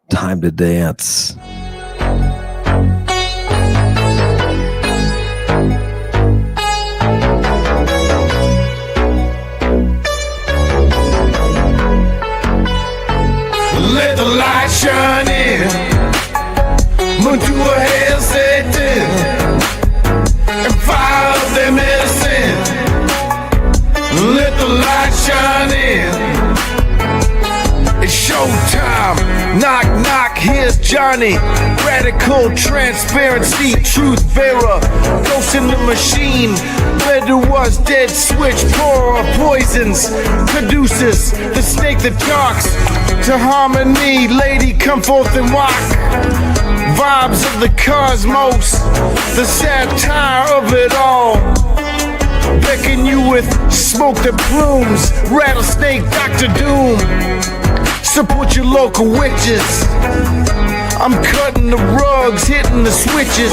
Time to dance. Let the light shine in. Moon to a hair Satan and fire up their medicine. Let the light shine in. It's showtime. Knock, knock, here's Johnny. Radical transparency, truth bearer. Ghost in the machine. Led to us, dead switch, pourer of poisons. Caduceus, the snake that talks. To harmony, lady, come forth and walk. Vibes of the cosmos, the satire of it all. Beckon you with smoke that plumes. Rattlesnake, Dr. Doom. Support your local witches. I'm cutting the rugs, hitting the switches.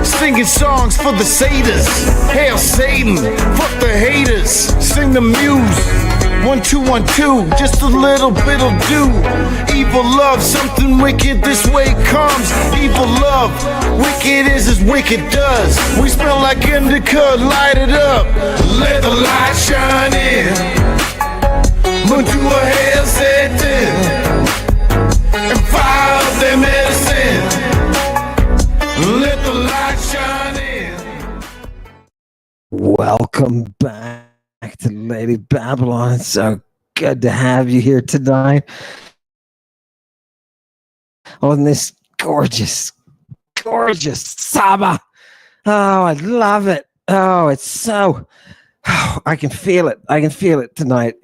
Singing songs for the satyrs. Hail Satan, fuck the haters. Sing the muse. 1 2 1 2, just a little bit'll do. Evil love, something wicked this way comes. Evil love, wicked is as wicked does. We smell like indica, light it up. Let the light shine in. Moon to a hair Satan and fire up their medicine. Let the light shine in. Welcome back to Lady Babylon. It's so good to have you here tonight on this gorgeous, gorgeous Saba. Oh, I love it. Oh, it's so... Oh, I can feel it. I can feel it tonight.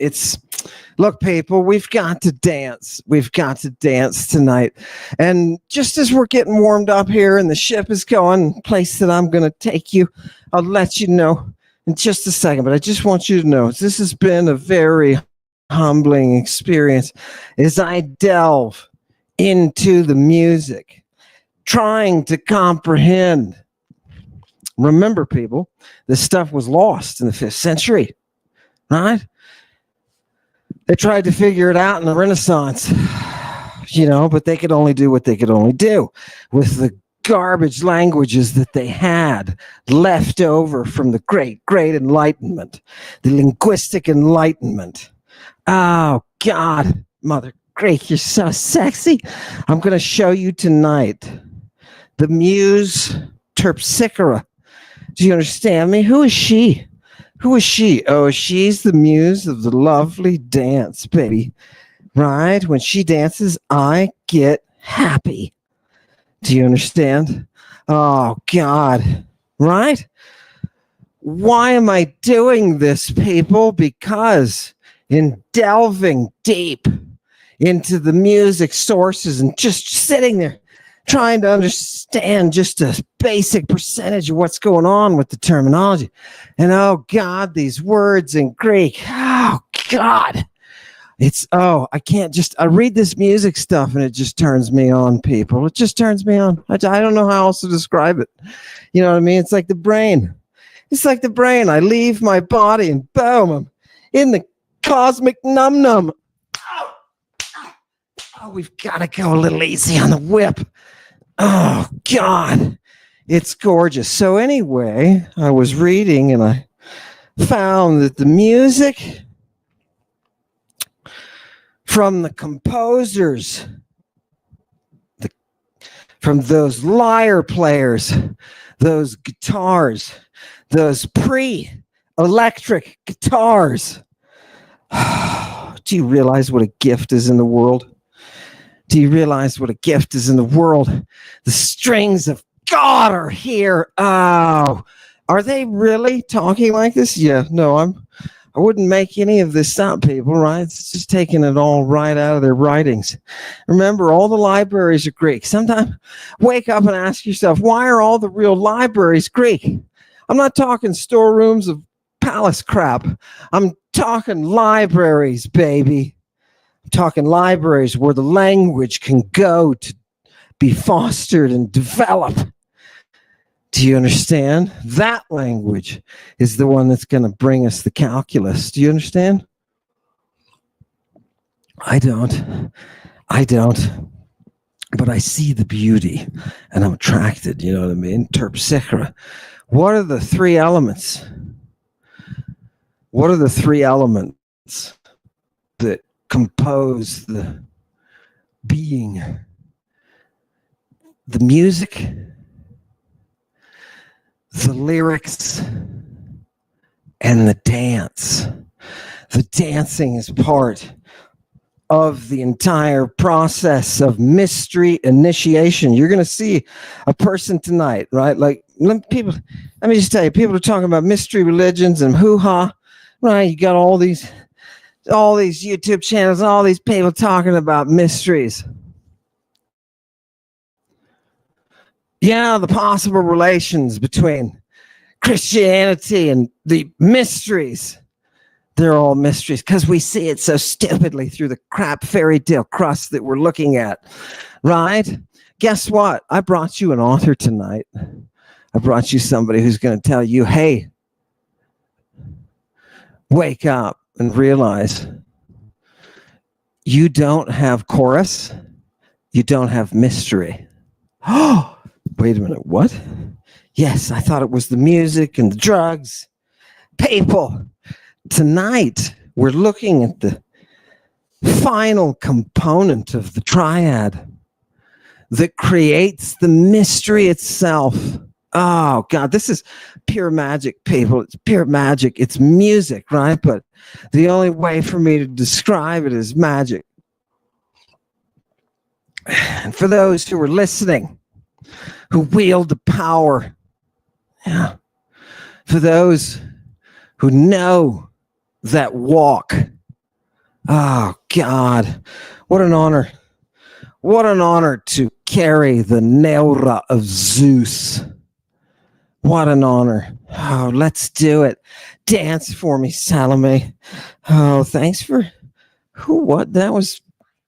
Look, people, we've got to dance. We've got to dance tonight. And just as we're getting warmed up here and the ship is going, place that I'm going to take you, I'll let you know in just a second. But I just want you to know this has been a very humbling experience as I delve into the music, trying to comprehend. Remember, people, this stuff was lost in the 5th century, right? They tried to figure it out in the Renaissance, but they could only do what they could only do with the garbage languages that they had left over from the great Enlightenment, the linguistic Enlightenment. Oh, God, Mother Greek, you're so sexy. I'm going to show you tonight the muse Terpsichore. Do you understand me? Who is she? Who is she? Oh, she's the muse of the lovely dance, baby. Right? When she dances, I get happy. Do you understand? Oh, God. Right? Why am I doing this, people? Because in delving deep into the music sources and just sitting there, trying to understand just a basic percentage of what's going on with the terminology. And oh God, these words in Greek. Oh God. I read this music stuff and it just turns me on, people. It just turns me on. I don't know how else to describe it. You know what I mean? It's like the brain. It's like the brain. I leave my body and boom, I'm in the cosmic num-num. Oh, we've got to go a little easy on the whip. Oh, God. It's gorgeous. So anyway, I was reading and I found that the music from the composers, from those lyre players, those guitars, those pre-electric guitars. Do you realize what a gift is in the world? Do you realize what a gift is in the world? The strings of God are here. Oh, are they really talking like this? Yeah, no, I wouldn't make any of this up, people, right? It's just taking it all right out of their writings. Remember, all the libraries are Greek. Sometimes wake up and ask yourself, why are all the real libraries Greek? I'm not talking storerooms of palace crap. I'm talking libraries, baby. I'm talking libraries where the language can go to be fostered and develop. Do you understand? That language is the one that's going to bring us the calculus. Do you understand? I don't. I don't, but I see the beauty and I'm attracted, you know what I mean? Terpsichore. What are the three elements? What are the three elements that compose the being? The music, the lyrics, and the dance. The dancing is part of the entire process of mystery initiation. You're going to see a person tonight, right? Like let me just tell you, people are talking about mystery religions and hoo-ha, right? You got all these YouTube channels and all these people talking about mysteries. Yeah, the possible relations between Christianity and the mysteries. They're all mysteries because we see it so stupidly through the crap fairy tale crust that we're looking at, right? Guess what? I brought you an author tonight. I brought you somebody who's going to tell you, hey, wake up and realize you don't have chorus. You don't have mystery. Oh, wait a minute. What? Yes, I thought it was the music and the drugs. People. Tonight, we're looking at the final component of the triad that creates the mystery itself. Oh, God, this is pure magic, people. It's pure magic. It's music, right? But the only way for me to describe it is magic. And for those who are listening, who wield the power, yeah, for those who know that walk. Oh, God. What an honor. What an honor to carry the Neura of Zeus. What an honor. Oh, let's do it. Dance for me, Salome. Oh, thanks for what? That was,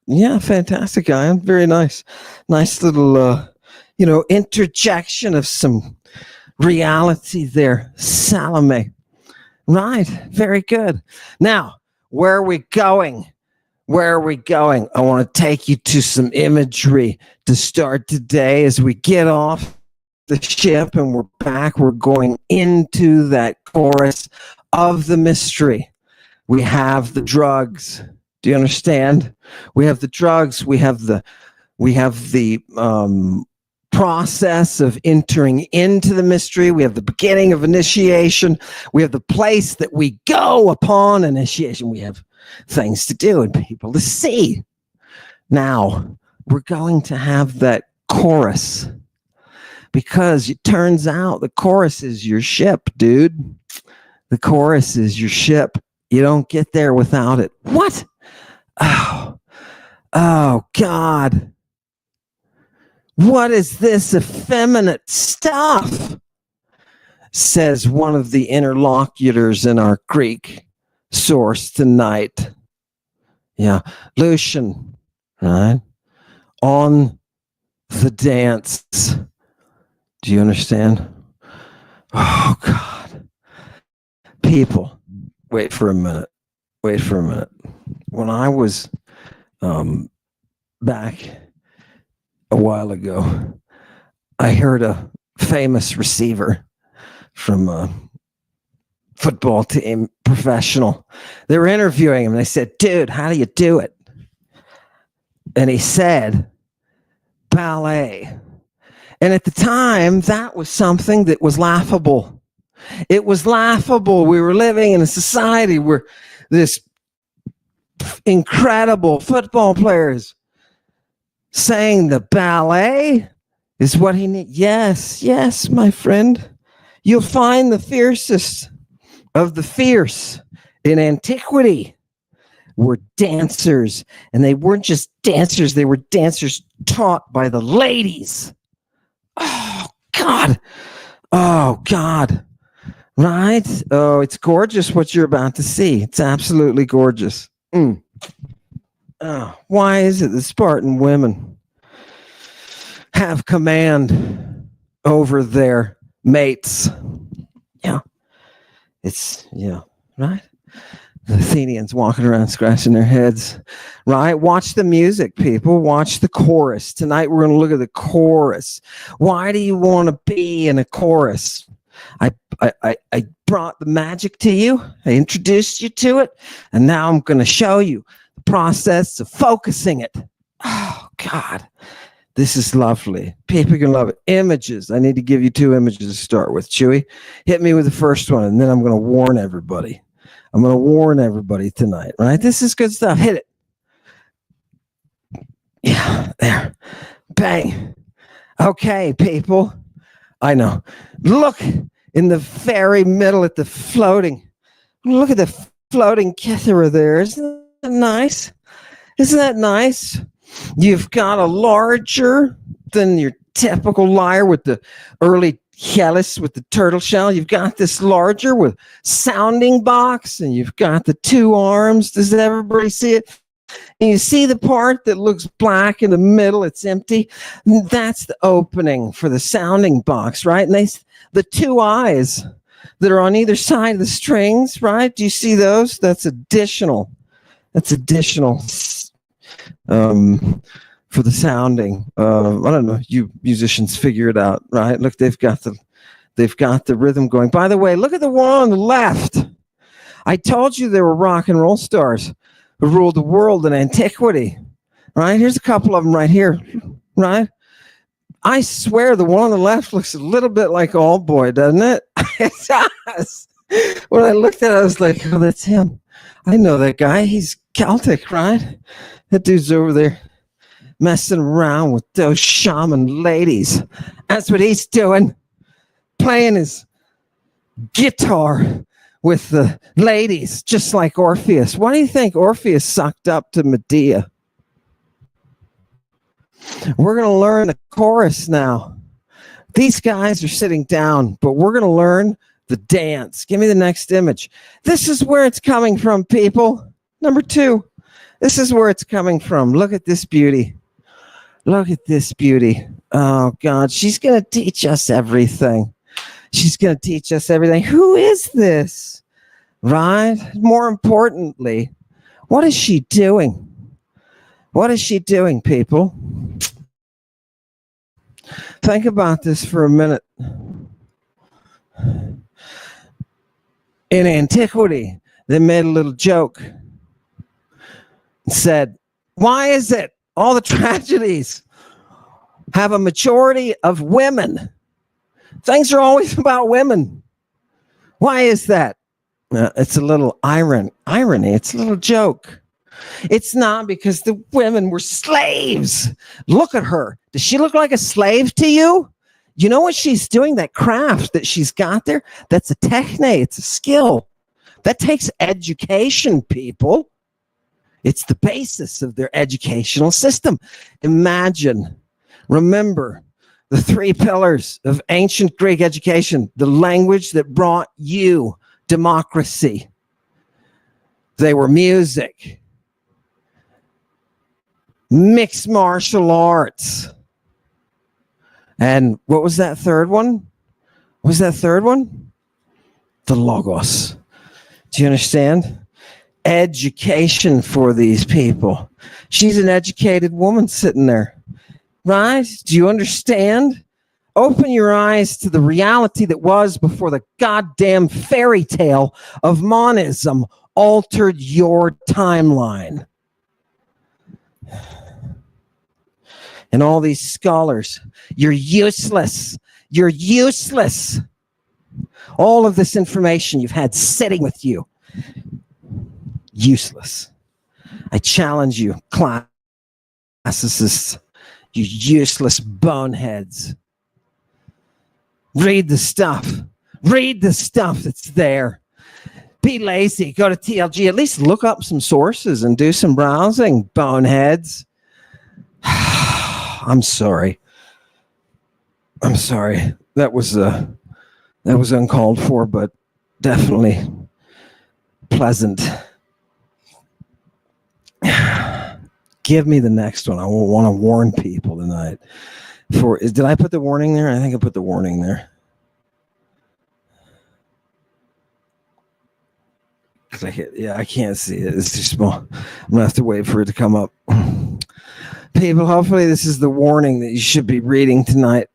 yeah, fantastic, Ian. Very nice. Nice little, interjection of some reality there, Salome. Right. Very good. Now, where are we going? Where are we going? I want to take you to some imagery to start today as we get off the ship and we're back. We're going into that chorus of the mystery. We have the drugs. Do you understand? We have the drugs. We have the process of entering into the mystery. We have the beginning of initiation. We have the place that we go upon initiation. We have things to do and people to see. Now, we're going to have that chorus because it turns out the chorus is your ship, dude. The chorus is your ship. You don't get there without it. What? Oh, God. What is this effeminate stuff? Says one of the interlocutors in our Greek source tonight. Yeah, Lucian, right? On the dance. Do you understand? Oh, God. People, wait for a minute. When I was back a while ago, I heard a famous receiver from a football team, professional. They were interviewing him. They said, dude, how do you do it? And he said, ballet. And at the time, that was something that was laughable. It was laughable. We were living in a society where this incredible football players saying the ballet is what he needs. Yes, my friend. You'll find the fiercest of the fierce in antiquity were dancers. And they weren't just dancers. They were dancers taught by the ladies. Oh, God. Right? Oh, it's gorgeous what you're about to see. It's absolutely gorgeous. Why is it the Spartan women have command over their mates? Yeah. Right? The Athenians walking around scratching their heads, right? Watch the music, people. Watch the chorus. Tonight we're going to look at the chorus. Why do you want to be in a chorus? I brought the magic to you. I introduced you to it. And now I'm going to show you the process of focusing it. Oh, God. This is lovely. People can love it. Images. I need to give you 2 images to start with. Chewy, hit me with the first one, and then I'm going to warn everybody. I'm going to warn everybody tonight, right? This is good stuff. Hit it. Yeah, there. Bang. Okay, people. I know. Look in the very middle at the floating. Look at the floating Kithera there. Isn't that nice? Isn't that nice? You've got a larger than your typical lyre with the early Hellas with the turtle shell. You've got this larger with sounding box, and you've got the 2 arms. Does everybody see it? And you see the part that looks black in the middle, it's empty. That's the opening for the sounding box, right? And the 2 eyes that are on either side of the strings, right? Do you see those? That's additional. That's additional for the sounding. I don't know. You musicians figure it out, right? Look, they've got the rhythm going. By the way, look at the one on the left. I told you there were rock and roll stars who ruled the world in antiquity, right? Here's a couple of them right here, right? I swear the one on the left looks a little bit like Old Boy, doesn't it? It does. When I looked at it, I was like, oh, that's him. I know that guy. He's Celtic, right? That dude's over there messing around with those shaman ladies. That's what he's doing. Playing his guitar with the ladies, just like Orpheus. Why do you think Orpheus sucked up to Medea? We're going to learn the chorus now. These guys are sitting down, but we're going to learn the dance. Give me the next image. This is where it's coming from, people. Number 2. This is where it's coming from. Look at this beauty. Look at this beauty. Oh, God. She's going to teach us everything. She's going to teach us everything. Who is this? Right? More importantly, what is she doing? What is she doing, people? Think about this for a minute. In antiquity, they made a little joke and said, why is it all the tragedies have a majority of women? Things are always about women. Why is that? It's a little irony. It's a little joke. It's not because the women were slaves. Look at her. Does she look like a slave to you? You know what she's doing? That craft that she's got there? That's a techne. It's a skill. That takes education, people. It's the basis of their educational system. Imagine, remember, the 3 pillars of ancient Greek education, the language that brought you democracy. They were music, mixed martial arts, and what was that third one? What was that third one? The Logos. Do you understand? Education for these people. She's an educated woman sitting there, right? Do you understand? Open your eyes to the reality that was before the goddamn fairy tale of monism altered your timeline. And all these scholars, you're useless. You're useless. All of this information you've had sitting with you, useless. I challenge you, classicists, you useless boneheads. Read the stuff. Read the stuff that's there. Be lazy. Go to TLG. At least look up some sources and do some browsing, boneheads. I'm sorry. I'm sorry. That was uncalled for, but definitely pleasant. Give me the next one. I want to warn people tonight. Did I put the warning there? I think I put the warning there. Yeah, I can't see it. It's too small. I'm gonna have to wait for it to come up. People, hopefully this is the warning that you should be reading tonight.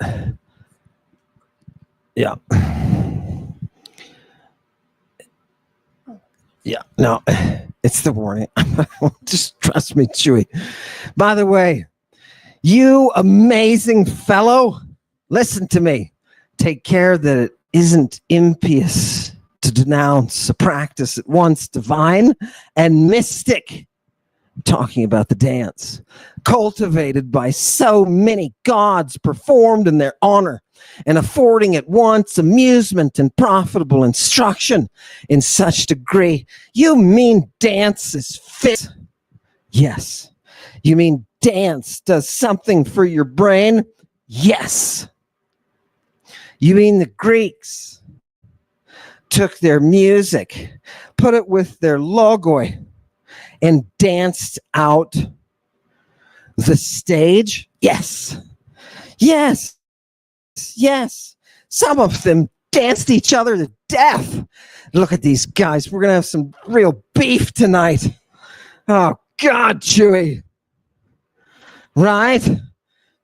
Yeah. Yeah, no, it's the warning. Just trust me, Chewy. By the way, you amazing fellow, listen to me. Take care that it isn't impious to denounce a practice at once divine and mystic. I'm talking about the dance, cultivated by so many gods, performed in their honor, and affording at once amusement and profitable instruction in such degree. You mean dance is fit? Yes. You mean dance does something for your brain? Yes. You mean the Greeks took their music, put it with their logoi, and danced out the stage? Yes. Yes. Yes. Some of them danced each other to death. Look at these guys. We're going to have some real beef tonight. Oh, God, Chewy. Right?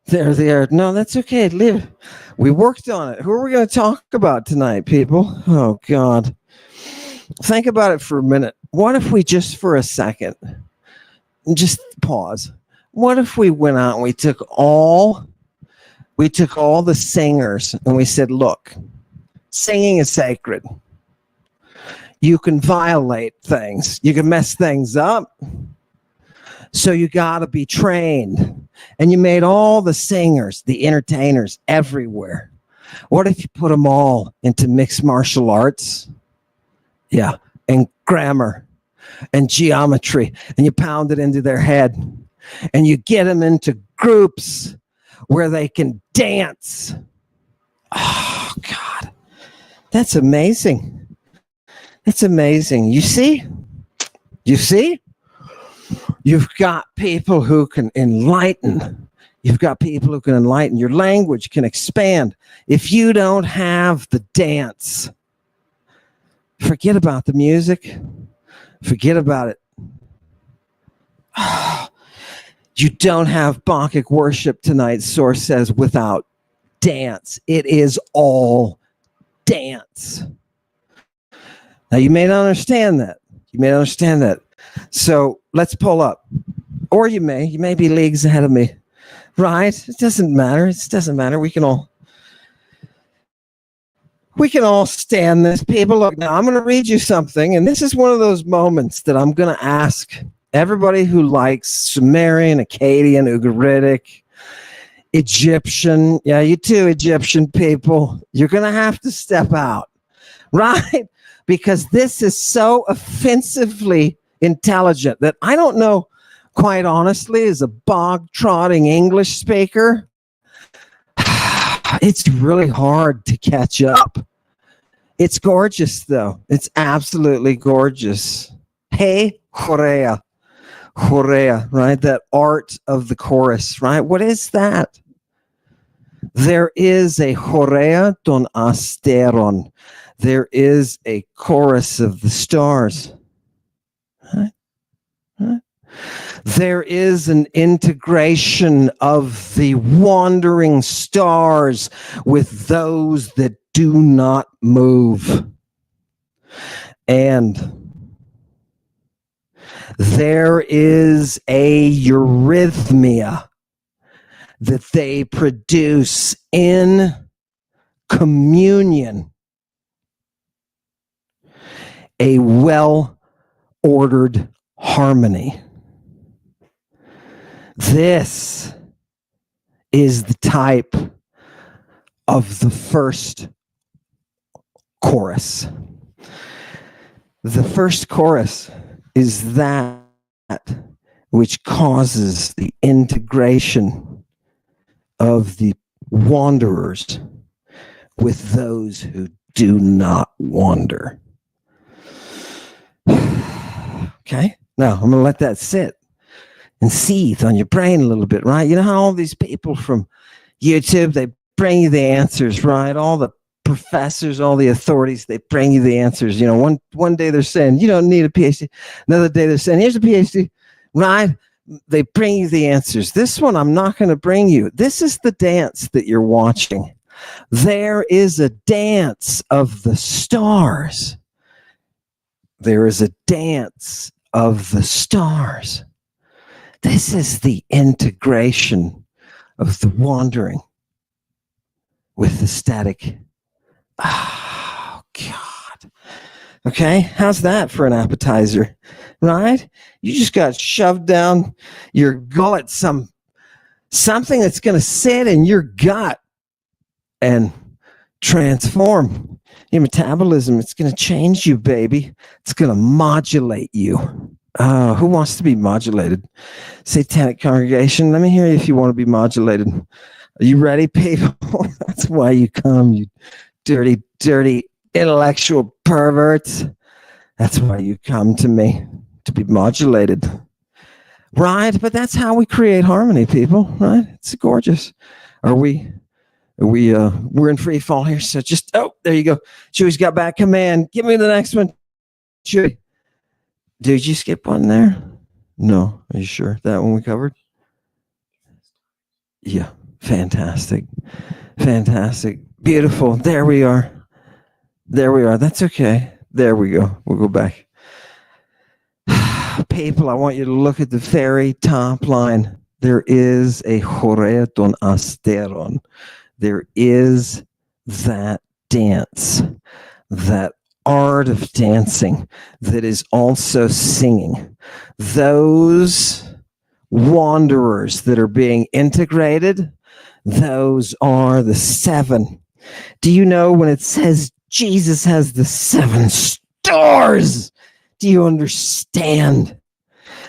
There. No, that's okay. Live. We worked on it. Who are we going to talk about tonight, people? Oh, God. Think about it for a minute. What if we just for a second, just pause. What if we went out and we took all the singers and we said, look, singing is sacred. You can violate things. You can mess things up. So you got to be trained. And you made all the singers, the entertainers everywhere. What if you put them all into mixed martial arts? Yeah. And grammar and geometry. And you pound it into their head. And you get them into groups where they can dance. Oh, God. That's amazing. That's amazing. You see? You've got people who can enlighten. You've got people who can enlighten. Your language can expand. If you don't have the dance, forget about the music. Forget about it. You don't have Bacchic worship tonight, Source says, without dance. It is all dance. Now, you may not understand that. So let's pull up. Or you may be leagues ahead of me. Right? It doesn't matter. We can all stand this. People, look, now I'm going to read you something. And this is one of those moments that I'm going to ask everybody who likes Sumerian, Akkadian, Ugaritic, Egyptian. Yeah, you too, Egyptian people. You're going to have to step out. Right? Because this is so offensively intelligent that I don't know, quite honestly, as a bog-trotting English speaker, it's really hard to catch up. It's gorgeous, though. It's absolutely gorgeous. Hey, Horea, right? That art of the chorus, right? What is that? There is a Horea ton asteron. There is a chorus of the stars. Huh? There is an integration of the wandering stars with those that do not move. And there is a eurythmia that they produce in communion. A well-ordered harmony. This is the type of the first chorus. The first chorus is that which causes the integration of the wanderers with those who do not wander. Okay, now I'm going to let that sit and seethe on your brain a little bit, right? You know how all these people from YouTube, they bring you the answers, right? All the professors, all the authorities, they bring you the answers. You know, one day they're saying, you don't need a PhD. Another day they're saying, here's a PhD, right? They bring you the answers. This one, I'm not going to bring you. This is the dance that you're watching. There is a dance of the stars. There is a dance of the stars. This is the integration of the wandering with the static. Oh, God. Okay, how's that for an appetizer, right? You just got shoved down your gullet something that's going to sit in your gut and transform your metabolism. It's going to change you, baby. It's going to modulate you. Who wants to be modulated? Satanic congregation, let me hear you if you want to be modulated. Are you ready, people? That's why you come, you dirty, dirty intellectual perverts. That's why you come to me, to be modulated. Right? But that's how we create harmony, people, right? It's gorgeous. We're in free fall here, so just, there you go. Chewy's got back command. Give me the next one. Chewy. Did you skip one there? No. Are you sure? That one we covered? Yeah. Fantastic. Fantastic. Beautiful. There we are. There we are. That's okay. There we go. We'll go back. People, I want you to look at the very top line. There is a horeton asteron. There is that dance, that art of dancing that is also singing. Those wanderers that are being integrated, those are the seven. Do you know when it says Jesus has the 7 stars? Do you understand?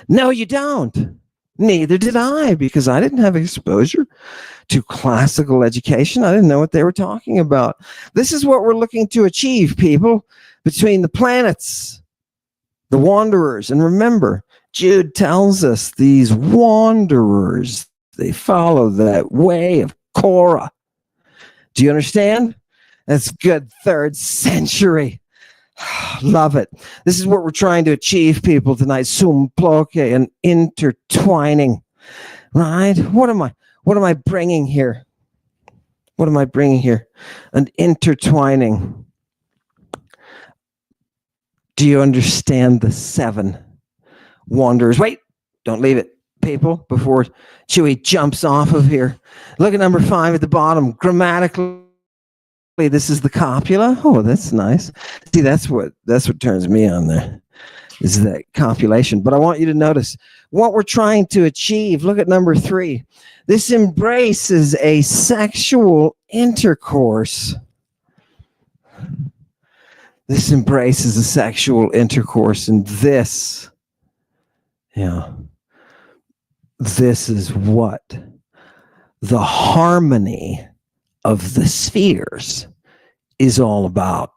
No, you don't. Neither did I, because I didn't have exposure to classical education. I didn't know what they were talking about. This is what we're looking to achieve, people, between the planets, the wanderers. And remember, Jude tells us these wanderers, they follow that way of Korah. Do you understand? That's good 3rd century. Love it. This is what we're trying to achieve, people, tonight. Sum ploke and intertwining. Right? What am I bringing here? What am I bringing here? An intertwining. Do you understand the 7 wanderers? Wait, don't leave it, people, before Chewy jumps off of here. Look at number 5 at the bottom. Grammatically, this is the copula. Oh, that's nice. See, that's what turns me on there, is that copulation. But I want you to notice what we're trying to achieve. Look at number 3. This embraces a sexual intercourse. This embraces a sexual intercourse, and this is what the harmony of the spheres is all about.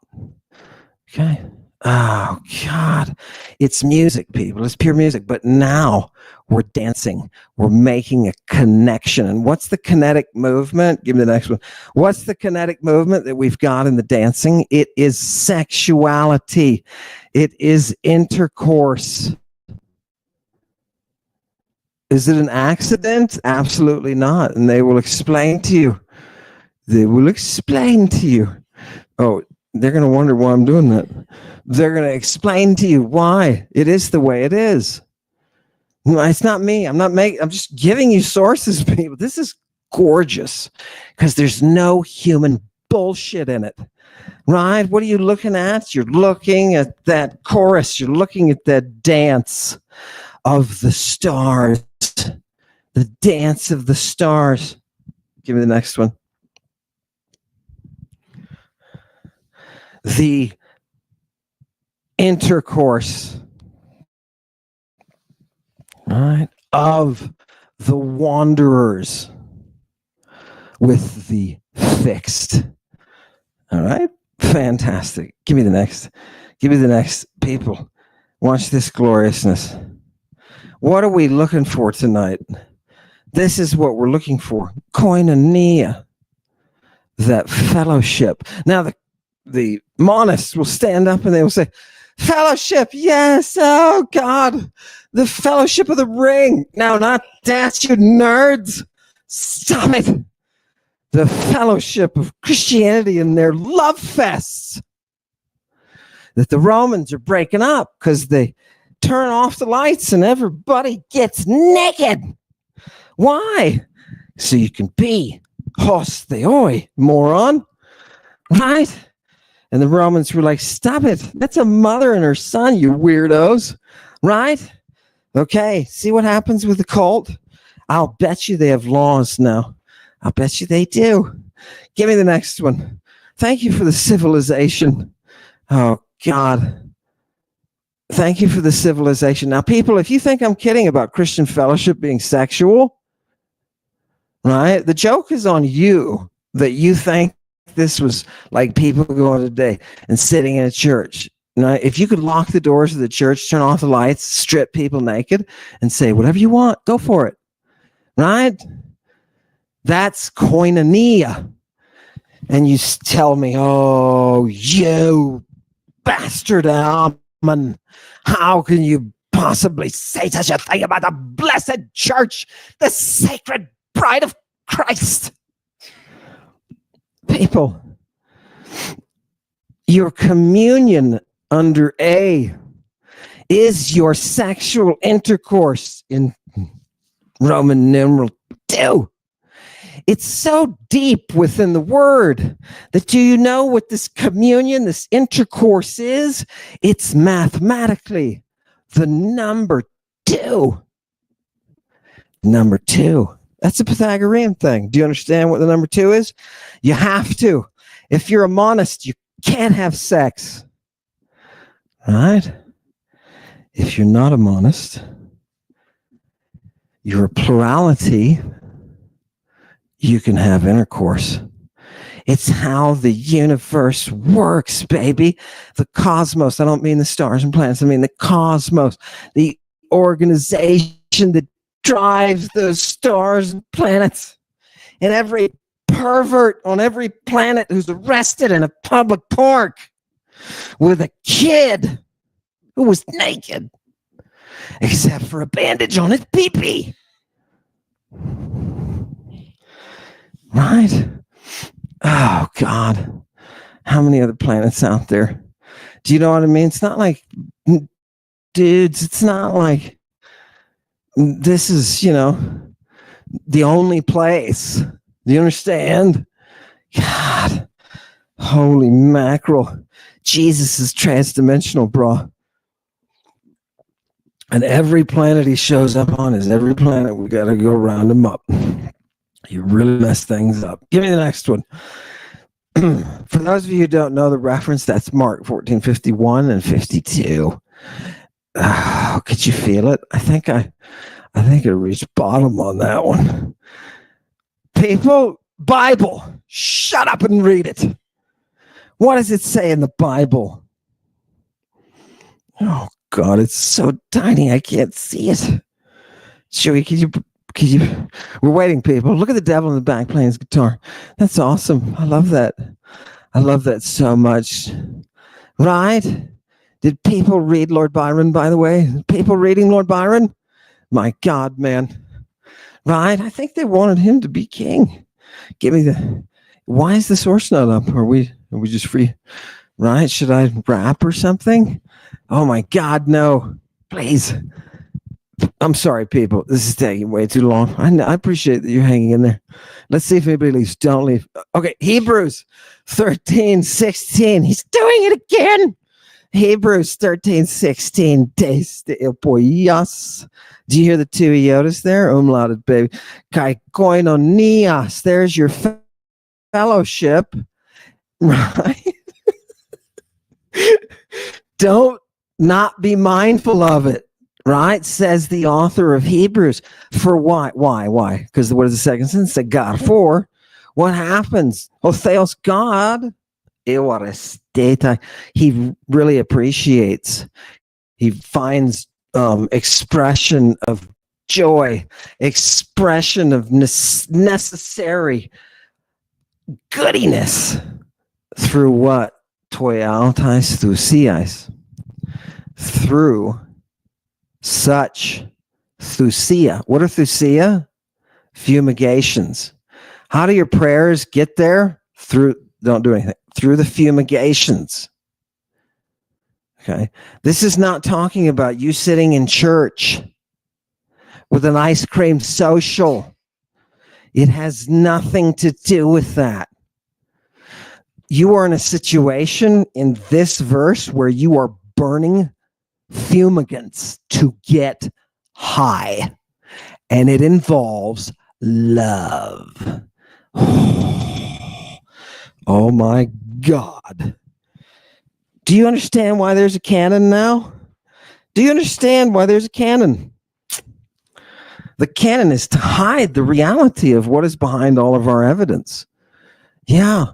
Okay. Oh, God. It's music, people. It's pure music. But now we're dancing. We're making a connection. And what's the kinetic movement? Give me the next one. What's the kinetic movement that we've got in the dancing? It is sexuality. It is intercourse. Is it an accident? Absolutely not. And they will explain to you. They will explain to you. Oh, they're going to wonder why I'm doing that. They're going to explain to you why it is the way it is. No, it's not me. I'm just giving you sources, people. This is gorgeous because there's no human bullshit in it. Right? What are you looking at? You're looking at that chorus. You're looking at that dance of the stars. The dance of the stars. Give me the next one. The intercourse, right, of the wanderers with the fixed. All right, fantastic. Give me the next. Give me the next, people. Watch this gloriousness. What are we looking for tonight? This is what we're looking for. Koinonia. that fellowship. Now the Monists will stand up and they will say, fellowship, yes, oh God, the fellowship of the ring. No, not that, you nerds. Stop it. The fellowship of Christianity and their love fests. That the Romans are breaking up because they turn off the lights and everybody gets naked. Why? So you can be hos theoi, moron. Right? And the Romans were like, stop it. That's a mother and her son, you weirdos. Right? Okay, see what happens with the cult? I'll bet you they have laws now. I'll bet you they do. Give me the next one. Thank you for the civilization. Oh, God. Thank you for the civilization. Now, people, if you think I'm kidding about Christian fellowship being sexual, right? The joke is on you that you think this was like people going today and sitting in a church. Now, if you could lock the doors of the church, turn off the lights, strip people naked, and say, whatever you want, go for it. Right? That's koinonia. And you tell me, oh, you bastard Alman, how can you possibly say such a thing about the blessed church, the sacred bride of Christ? People, your communion under A is your sexual intercourse in Roman numeral 2. It's so deep within the word that do you know what this communion, this intercourse is? It's mathematically the number 2. Number 2. That's a Pythagorean thing. Do you understand what the number 2 is? You have to. If you're a monist, you can't have sex. Right? If you're not a monist, you're a plurality, you can have intercourse. It's how the universe works, baby. The cosmos. I don't mean the stars and planets. I mean the cosmos, the organization that drives those stars and planets. And every pervert on every planet who's arrested in a public park with a kid who was naked, except for a bandage on his pee-pee. Right? Oh, God. How many other planets out there? Do you know what I mean? It's not like, dudes, it's not like this is, the only place. Do you understand? God. Holy mackerel. Jesus is transdimensional, bro. And every planet he shows up on is every planet we got to go round him up. You really mess things up. Give me the next one. For those of you who don't know the reference, that's Mark 14:51 and 52. Oh, could you feel it? I think I reached bottom on that one. People, Bible, shut up and read it. What does it say in the Bible? Oh, God, it's so tiny. I can't see it. Joey, could you? We're waiting, people. Look at the devil in the back playing his guitar. That's awesome. I love that. I love that so much. Right? Did people read Lord Byron, by the way? People reading Lord Byron? My God, man. Right? I think they wanted him to be king. Give me the... Why is the source not up? Are we just free? Right? Should I rap or something? Oh, my God, no. Please. I'm sorry, people. This is taking way too long. I appreciate that you're hanging in there. Let's see if anybody leaves. Don't leave. Okay, Hebrews 13:16. He's doing it again. Hebrews 13:16. Do you hear the two iotas there? Umlauted, baby. Kai koinonias. There's your fellowship. Right? Don't not be mindful of it. Right? Says the author of Hebrews. For why? Why? Because what is the second sentence? Say God. For what happens? Oh, Theos, God. He really appreciates. He finds expression of joy, expression of necessary goodiness through what? Toialtais thusiais. Through such thusia. What are thusia? Fumigations. How do your prayers get there? Don't do anything. Through the fumigations. Okay. This is not talking about you sitting in church with an ice cream social. It has nothing to do with that. You are in a situation in this verse where you are burning fumigants to get high. And it involves love. Oh my God. Do you understand why there's a canon now? Do you understand why there's a canon? The canon is to hide the reality of what is behind all of our evidence. Yeah.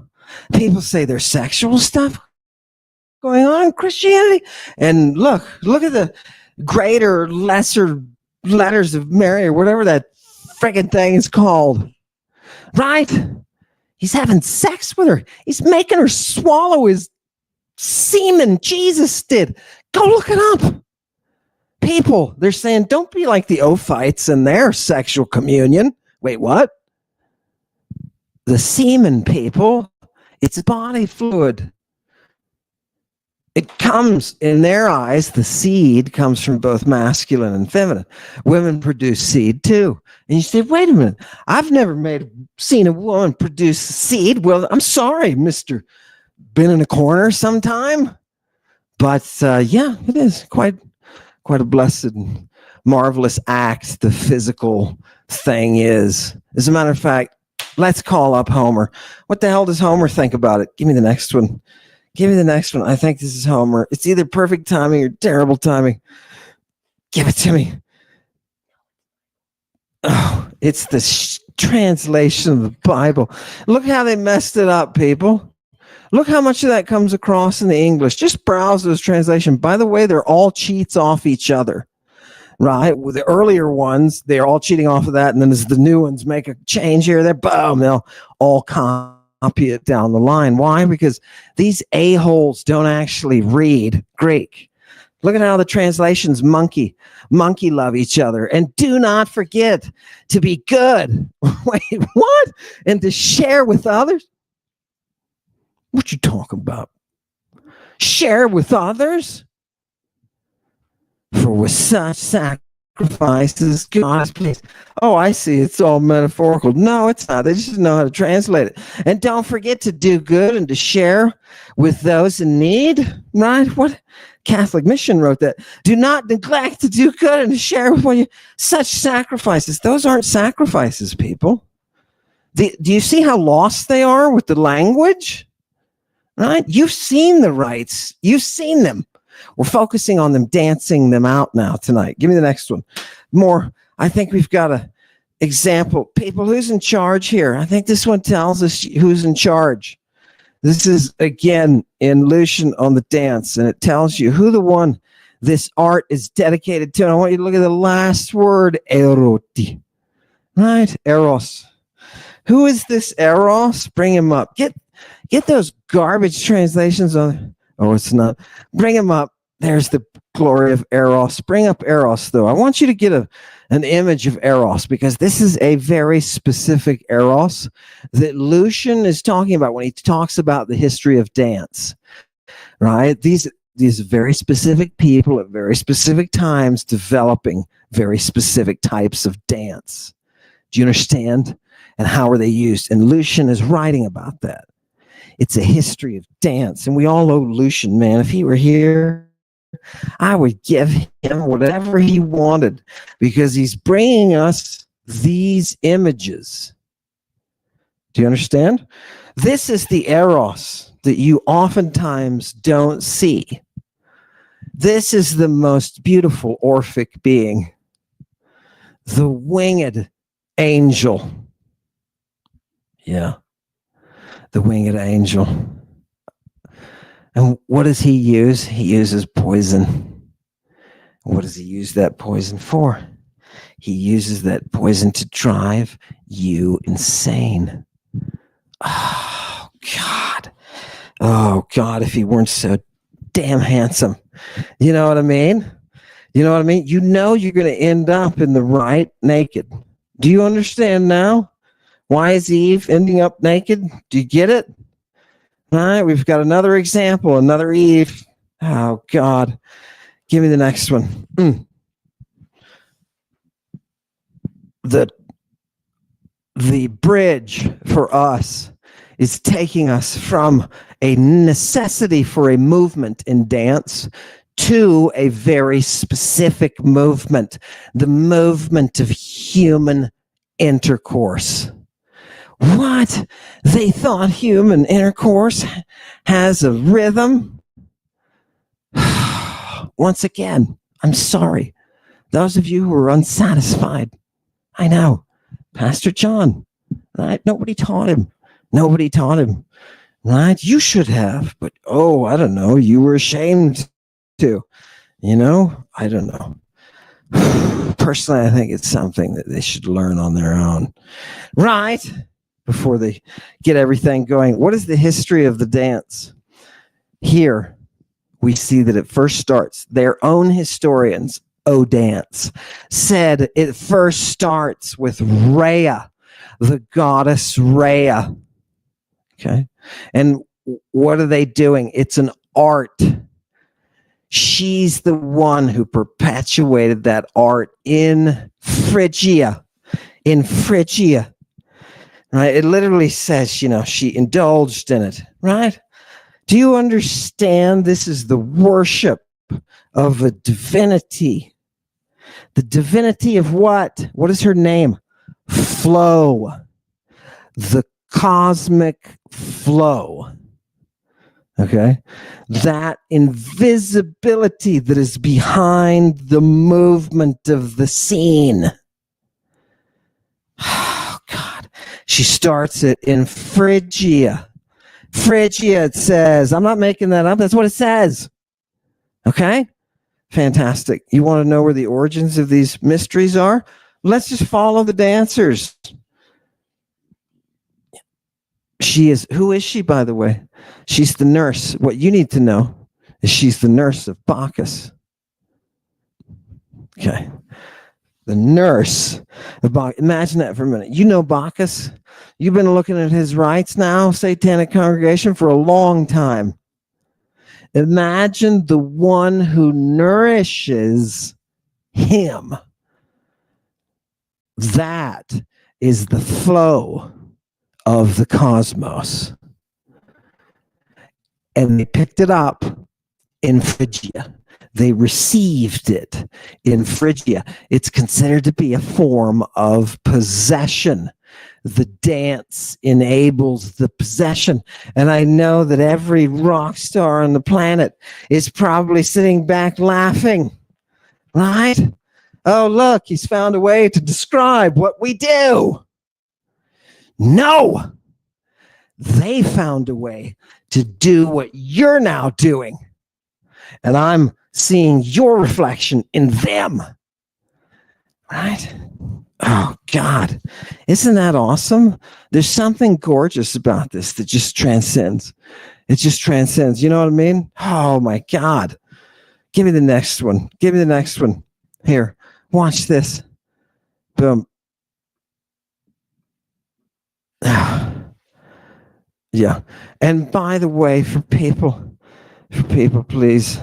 People say there's sexual stuff going on in Christianity. And look at the greater, lesser letters of Mary or whatever that friggin' thing is called. Right? He's having sex with her. He's making her swallow his semen. Jesus did. Go look it up. People, they're saying, don't be like the Ophites in their sexual communion. Wait, what? The semen, people, it's body fluid. It comes, in their eyes, the seed comes from both masculine and feminine. Women produce seed too. And you say, wait a minute, I've never seen a woman produce seed. Well, I'm sorry, Mr. Been in a corner sometime. But yeah, it is quite a blessed and marvelous act, the physical thing is. As a matter of fact, let's call up Homer. What the hell does Homer think about it? Give me the next one. Give me the next one. I think this is Homer. It's either perfect timing or terrible timing. Give it to me. Oh, it's the translation of the Bible. Look how they messed it up, people. Look how much of that comes across in the English. Just browse those translations. By the way, they're all cheats off each other, right? With the earlier ones, they're all cheating off of that. And then as the new ones make a change here, there, boom, they'll all copy it down the line. Why? Because these a-holes don't actually read Greek. Look at how the translations monkey love each other. And do not forget to be good. Wait, what? And to share with others? What you talking about? Share with others? For with such sacrifices, God is pleased. Oh, I see. It's all metaphorical. No, it's not. They just know how to translate it. And don't forget to do good and to share with those in need. Right? What Catholic mission wrote that? Do not neglect to do good and to share with one you. Such sacrifices. Those aren't sacrifices, people. Do you see how lost they are with the language? Right? You've seen the rites. You've seen them. We're focusing on them, dancing them out now tonight. Give me the next one. More. I think we've got an example. People, who's in charge here? I think this one tells us who's in charge. This is, again, in Lucian on the dance, and it tells you who the one this art is dedicated to. And I want you to look at the last word, eroti. Right? Eros. Who is this Eros? Bring him up. Get those garbage translations on. Oh, it's not. Bring him up. There's the glory of Eros. Bring up Eros, though. I want you to get an image of Eros, because this is a very specific Eros that Lucian is talking about when he talks about the history of dance. Right? These very specific people at very specific times developing very specific types of dance. Do you understand? And how are they used? And Lucian is writing about that. It's a history of dance. And we all owe Lucian, man. If he were here, I would give him whatever he wanted, because he's bringing us these images. Do you understand? This is the Eros that you oftentimes don't see. This is the most beautiful Orphic being, the winged angel. Yeah. The winged angel. And what does he use? He uses poison. What does he use that poison for? He uses that poison to drive you insane. God. Oh, God, if he weren't so damn handsome. You know what I mean? You know what I mean? You know you're going to end up in the right naked. Do you understand now? Why is Eve ending up naked? Do you get it? All right, we've got another example, another Eve. Oh, God. Give me the next one. The bridge for us is taking us from a necessity for a movement in dance to a very specific movement, the movement of human intercourse. What? They thought human intercourse has a rhythm? Once again, I'm sorry. Those of you who are unsatisfied, I know. Pastor John, right? Nobody taught him. Nobody taught him, right? You should have, but I don't know. You were ashamed to, I don't know. Personally, I think it's something that they should learn on their own, right? Before they get everything going. What is the history of the dance? Here, we see that it first starts. Their own historians, Dance, said it first starts with Rhea, the goddess Rhea. Okay. And what are they doing? It's an art. She's the one who perpetuated that art in Phrygia. In Phrygia. Right? It literally says, she indulged in it. Right? Do you understand? This is the worship of a divinity. The divinity of what? What is her name? Flow. The cosmic flow. Okay? That invisibility that is behind the movement of the scene. Oh, God. She starts it in Phrygia. Phrygia, it says. I'm not making that up. That's what it says. Okay? Fantastic. You want to know where the origins of these mysteries are? Let's just follow the dancers. Who is she, by the way? She's the nurse. What you need to know is she's the nurse of Bacchus. Okay. The nurse of Bacchus. Imagine that for a minute. You know Bacchus. You've been looking at his rites now, Satanic Congregation, for a long time. Imagine the one who nourishes him. That is the flow of the cosmos. And they picked it up in Phrygia. They received it in Phrygia. It's considered to be a form of possession. The dance enables the possession. And I know that every rock star on the planet is probably sitting back laughing, right? Oh, look, he's found a way to describe what we do. No, they found a way to do what you're now doing. And I'm seeing your reflection in them, right? Oh, God. Isn't that awesome? There's something gorgeous about this that just transcends. It just transcends. You know what I mean? Oh, my God. Give me the next one. Give me the next one. Here, watch this. Boom. Yeah. And by the way, for people, please,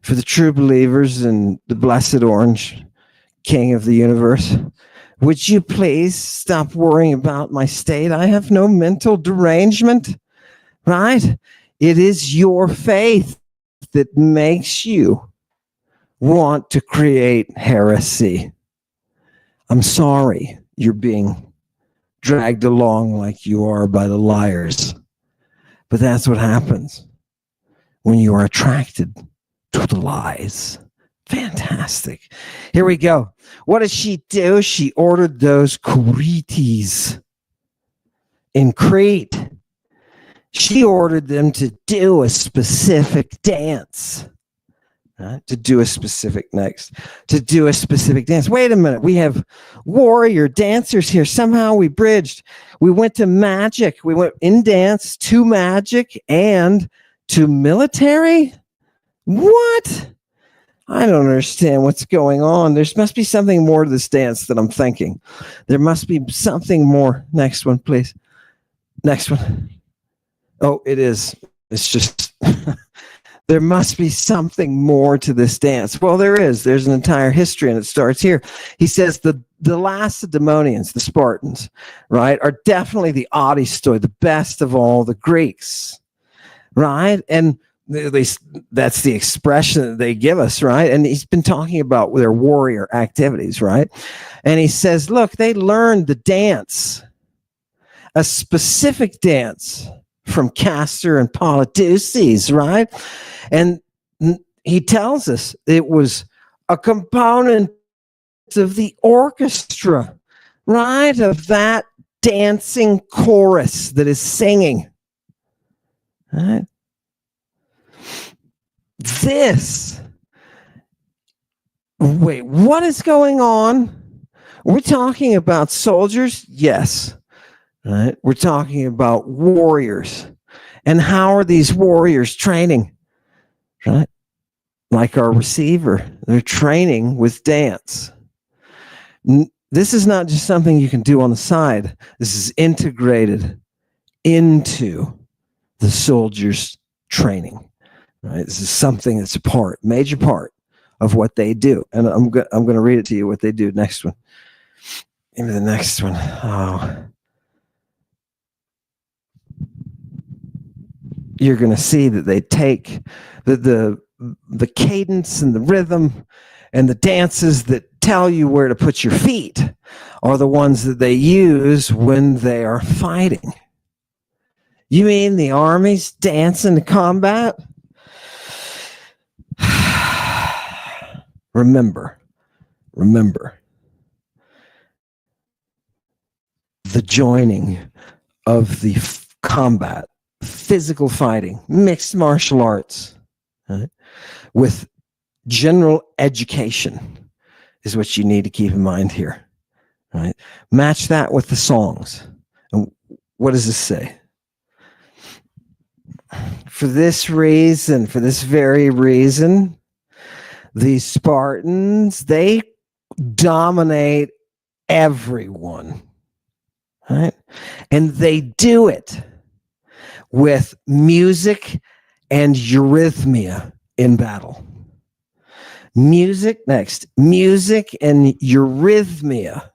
for the true believers in the blessed orange, King of the universe, would you please stop worrying about my state? I have no mental derangement, right? It is your faith that makes you want to create heresy. I'm sorry you're being dragged along like you are by the liars. But that's what happens when you are attracted to the lies. Fantastic. Here we go. What did she do? She ordered those Kurites in Crete. She ordered them to do a specific dance, right? To do a specific dance. Wait a minute. We have warrior dancers here. Somehow we bridged. We went to magic. We went in dance to magic and to military. What? I don't understand what's going on. There must be something more to this dance than I'm thinking. There must be something more. Next one, please. Next one. Oh, it is. It's just, there must be something more to this dance. Well, there is. There's an entire history, and it starts here. He says the Lacedaemonians, the Spartans, right, are definitely the Odyssey, the best of all the Greeks, right? And at least that's the expression that they give us, right? And he's been talking about their warrior activities, right? And he says, look, they learned the dance, a specific dance from Castor and Polydeuces, right? And he tells us it was a component of the orchestra, right? Of that dancing chorus that is singing, right? Wait, what is going on? We're talking about soldiers? Yes. Right? We're talking about warriors. And how are these warriors training? Right? Like our receiver, they're training with dance. This is not just something you can do on the side. This is integrated into the soldiers' training. Right? This is something that's a major part of what they do. And I'm going to read it to you what they do. Next one. Maybe the next one. Oh. You're going to see that they take the cadence and the rhythm and the dances that tell you where to put your feet are the ones that they use when they are fighting. You mean the armies dance in combat? Remember the joining of the combat, physical fighting, mixed martial arts, right, with general education is what you need to keep in mind here, right? Match that with the songs. And what does this say? For this very reason, the Spartans, they dominate everyone, right? And they do it with music and eurythmia in battle. Music and eurythmia.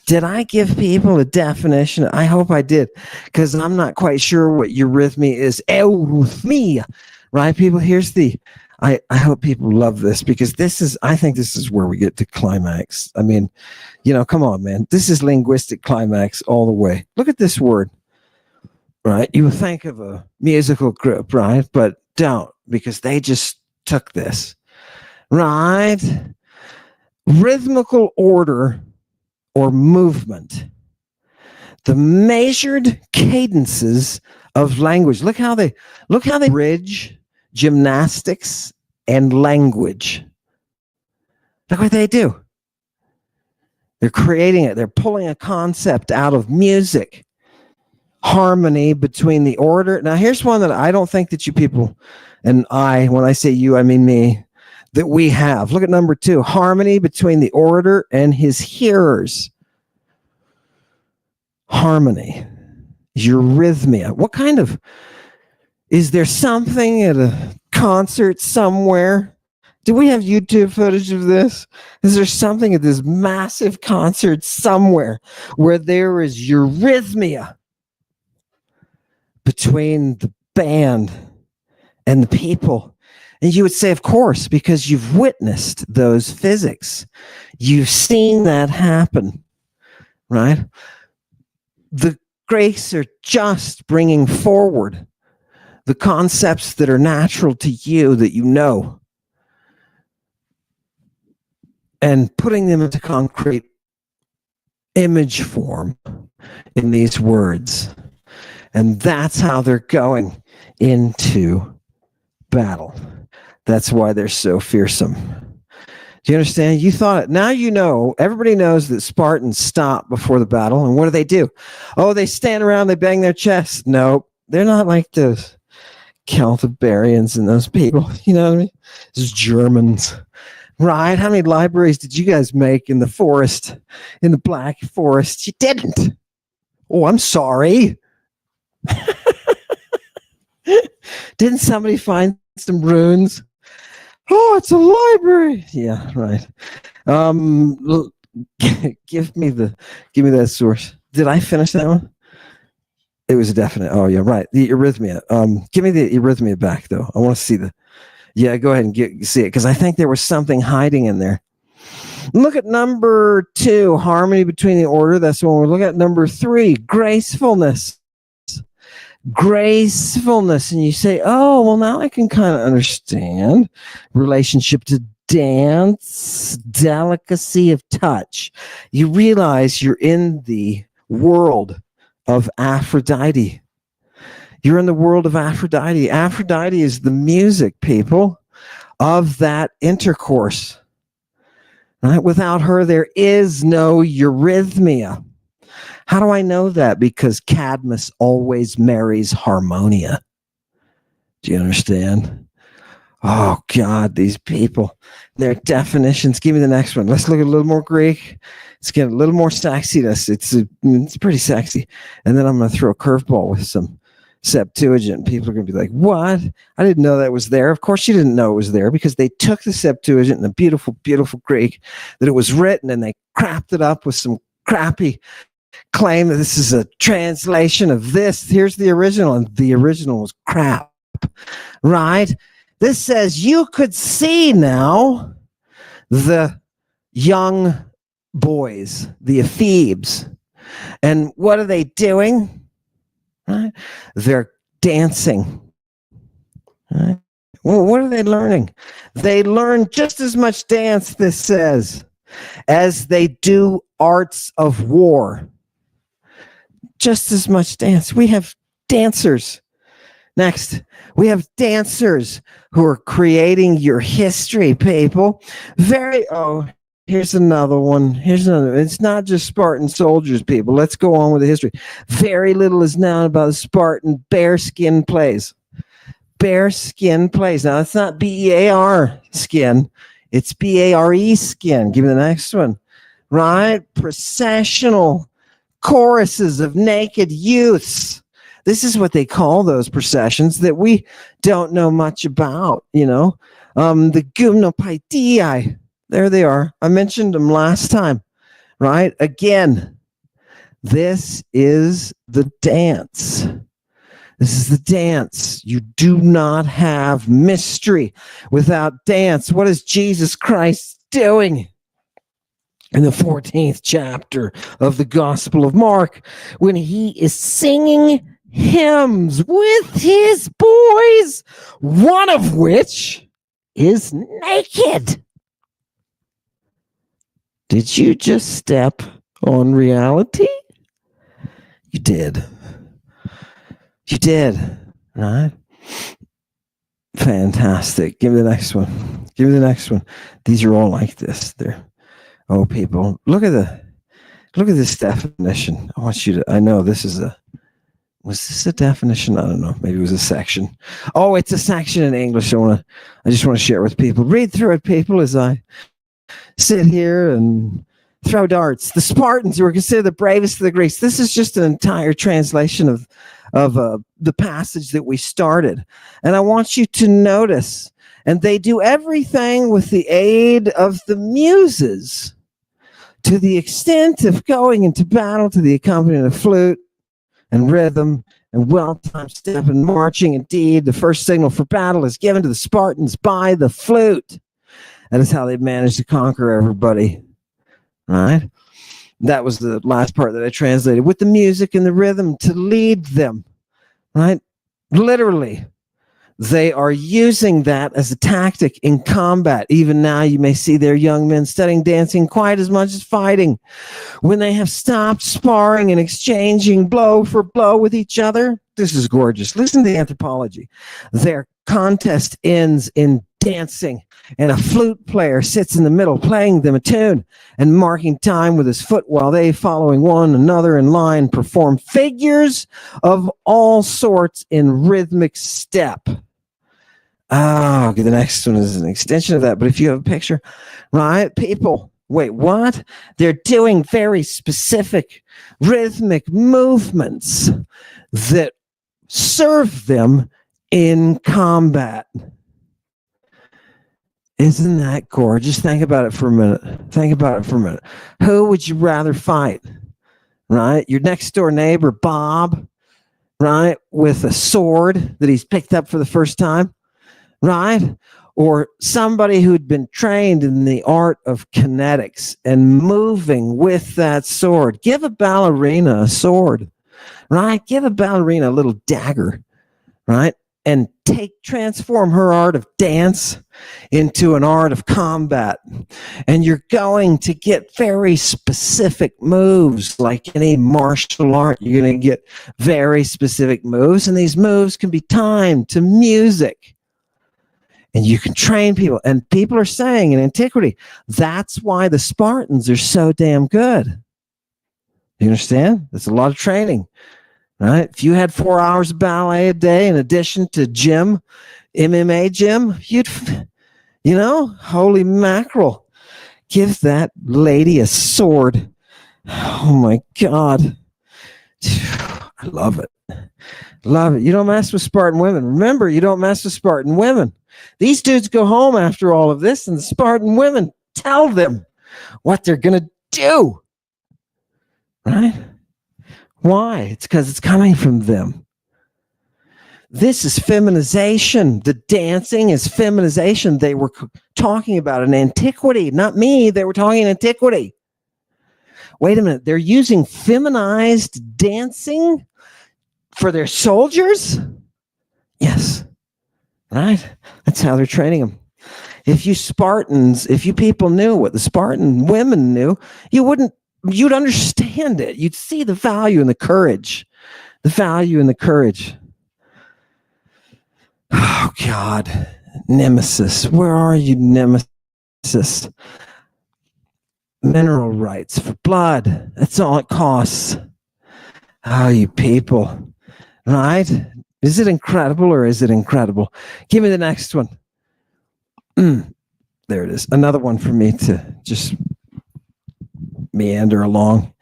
Did I give people a definition? I hope I did, because I'm not quite sure what eurythmia is. Eurythmia, right, people? I hope people love this, because I think this is where we get to climax. I mean, come on, man. This is linguistic climax all the way. Look at this word, right? You would think of a musical group, right? But don't, because they just took this, right? Rhythmical order or movement, the measured cadences of language. Look how they bridge gymnastics and language. Look what they do. They're creating it. They're pulling a concept out of music. Harmony between the order. Now, here's one that I don't think that you people, and when I say you, I mean me, that we have. Look at number 2. Harmony between the orator and his hearers. Harmony. Eurythmia. Is there something at a concert somewhere? Do we have YouTube footage of this? Is there something at this massive concert somewhere where there is eurythmia between the band and the people? And you would say, of course, because you've witnessed those physics. You've seen that happen, right? The Greeks are just bringing forward the concepts that are natural to you, that you know, and putting them into concrete image form in these words. And that's how they're going into battle. That's why they're so fearsome. Do you understand? You thought it. Now you know. Everybody knows that Spartans stop before the battle. And what do? Oh, they stand around, they bang their chests. No, they're not like those Celtiberians and those people. You know what I mean? Those Germans. Right? How many libraries did you guys make in the forest, in the Black Forest? You didn't. Oh, I'm sorry. Didn't somebody find some runes? Oh, it's a library. Yeah, right. Give me that source. Did I finish that one? It was a definite. Oh, yeah, right. The arrhythmia. Give me the arrhythmia back, though. I want to see the. Yeah, go ahead and see it, because I think there was something hiding in there. Look at number 2, harmony between the order. That's the one we're looking at. Number 3, gracefulness. Gracefulness. And you say, oh, well, now I can kind of understand relationship to dance, delicacy of touch. You realize you're in the world of Aphrodite. You're in the world of Aphrodite. Aphrodite is the music, people, of that intercourse. Right? Without her, there is no eurythmia. How do I know that? Because Cadmus always marries Harmonia. Do you understand? Oh, God, these people, their definitions. Give me the next one. Let's look at a little more Greek. Let's get a little more sexiness. It's pretty sexy. And then I'm going to throw a curveball with some Septuagint. People are going to be like, what? I didn't know that was there. Of course you didn't know it was there, because they took the Septuagint and the beautiful, beautiful Greek that it was written, and they crapped it up with some crappy claim that this is a translation of this. Here's the original, and the original was crap. Right? This says you could see now the young boys, the ephebes. And what are they doing? Right? They're dancing. Right? Well, what are they learning? They learn just as much dance, this says, as they do arts of war. Just as much dance. We have dancers. Next, we have dancers who are creating your history, people. Here's another one. It's not just Spartan soldiers, people. Let's go on with the history. Very little is known about the Spartan bearskin plays. Bearskin plays. Now, it's not B-E-A-R skin. It's B-A-R-E skin. Give me the next one. Right? Processional choruses of naked youths. This is what they call those processions that we don't know much about, you know. The gymnopaedii. There they are. I mentioned them last time, right? Again, this is the dance. This is the dance. You do not have mystery without dance. What is Jesus Christ doing in the 14th chapter of the Gospel of Mark when he is singing hymns with his boys, one of which is naked? Did you just step on reality? You did. You did, right? Fantastic. Give me the next one. Give me the next one. These are all like this. People, look at this definition. I want you to, I know this is was this a definition? I don't know. Maybe it was a section. Oh, it's a section in English. I just want to share it with people. Read through it, people, as I sit here and throw darts. The Spartans, who were considered the bravest of the Greeks. This is just an entire translation of the passage that we started. And I want you to notice, and they do everything with the aid of the muses, to the extent of going into battle to the accompaniment of flute and rhythm and well-timed step and marching. Indeed, the first signal for battle is given to the Spartans by the flute. That is how they managed to conquer everybody. Right? That was the last part that I translated. With the music and the rhythm to lead them. Right? Literally. They are using that as a tactic in combat. Even now, you may see their young men studying dancing quite as much as fighting. When they have stopped sparring and exchanging blow for blow with each other, this is gorgeous. Listen to the anthropology. Their contest ends in dancing, and a flute player sits in the middle playing them a tune and marking time with his foot while they, following one another in line, perform figures of all sorts in rhythmic step. Oh, okay, the next one is an extension of that, but if you have a picture, right, people, wait, what? They're doing very specific rhythmic movements that serve them in combat. Isn't that gorgeous? Think about it for a minute. Who would you rather fight? Right? Your next door neighbor, Bob, right? With a sword that he's picked up for the first time, right? Or somebody who'd been trained in the art of kinetics and moving with that sword. Give a ballerina a sword, right? Give a ballerina a little dagger, right? And transform her art of dance into an art of combat. And you're going to get very specific moves. Like any martial art, you're going to get very specific moves. And these moves can be timed to music. And you can train people. And people are saying in antiquity, that's why the Spartans are so damn good. You understand? There's a lot of training. Right? If you had 4 hours of ballet a day in addition to gym, MMA gym, you'd, holy mackerel, give that lady a sword. Oh my God. I love it. Love it. You don't mess with Spartan women. Remember, you don't mess with Spartan women. These dudes go home after all of this, and the Spartan women tell them what they're going to do. Right? Why? It's because it's coming from them. This is feminization. The dancing is feminization. They were talking about in antiquity. Not me. They were talking in antiquity. Wait a minute. They're using feminized dancing for their soldiers? Yes. Right? That's how they're training them. If you people knew what the Spartan women knew, you'd understand it. You'd see the value in the courage. The value in the courage. Oh, God. Nemesis. Where are you, Nemesis? Mineral rights for blood. That's all it costs. Oh, you people. Right? Is it incredible or is it incredible? Give me the next one. There it is. Another one for me to just meander along.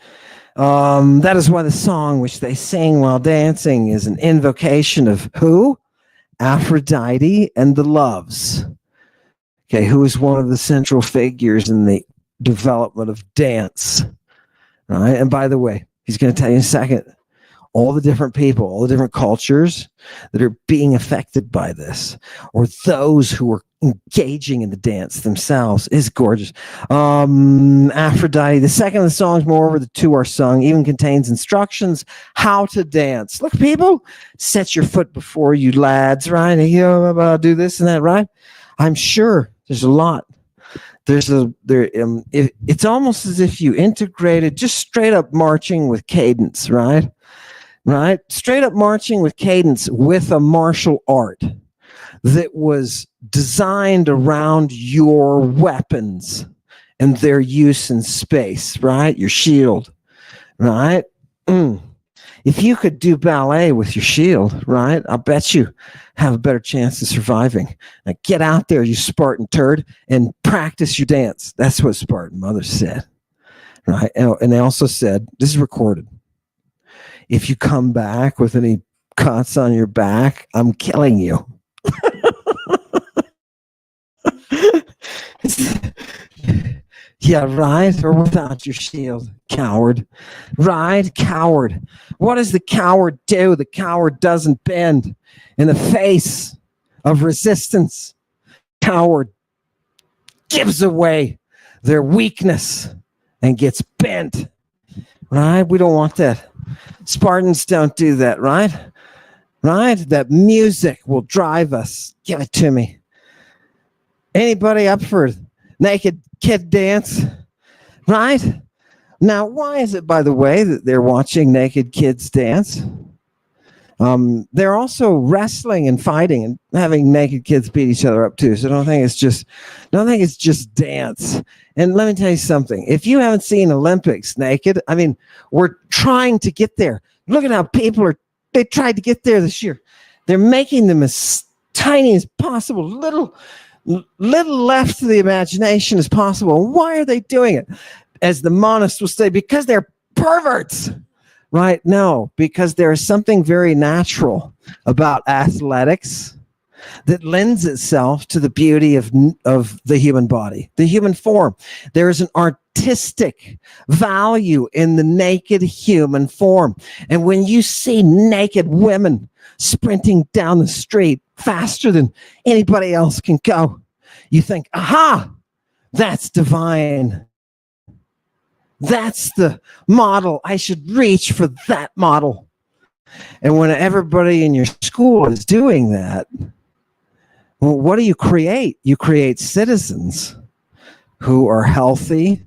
That is why the song which they sing while dancing is an invocation of who? Aphrodite and the Loves. Okay, who is one of the central figures in the development of dance. Right? And by the way, he's going to tell you in a second, all the different people, all the different cultures that are being affected by this, or those who are engaging in the dance themselves, is gorgeous. Aphrodite, the second of the songs, moreover, the two are sung, even contains instructions how to dance. Look, people, set your foot before you, lads, right? Do this and that, right? I'm sure there's a lot. It's almost as if you integrated just straight up marching with cadence, right? Right? Straight up marching with cadence with a martial art that was designed around your weapons and their use in space, right? Your shield, right? If you could do ballet with your shield, right? I'll bet you have a better chance of surviving. Now get out there, you Spartan turd, and practice your dance. That's what Spartan mothers said, right? And they also said, this is recorded, if you come back with any cuts on your back, I'm killing you. Yeah, right? Or without your shield, coward. Right? Coward. What does the coward do? The coward doesn't bend in the face of resistance. Coward gives away their weakness and gets bent. Right? We don't want that. Spartans don't do that, right? Right? That music will drive us. Give it to me. Anybody up for naked kid dance? Right? Now, why is it, by the way, that they're watching naked kids dance? They're also wrestling and fighting and having naked kids beat each other up too. So don't think it's just dance. And let me tell you something. If you haven't seen Olympics naked, I mean, we're trying to get there. Look at how they tried to get there this year. They're making them as tiny as possible, little left to the imagination as possible. Why are they doing it? As the Monists will say, because they're perverts. Right? No, because there is something very natural about athletics that lends itself to the beauty of the human body, the human form. There is an artistic value in the naked human form. And when you see naked women sprinting down the street faster than anybody else can go, you think, aha, that's divine. That's the model. I should reach for that model. And when everybody in your school is doing that, well, what do you create? You create citizens who are healthy,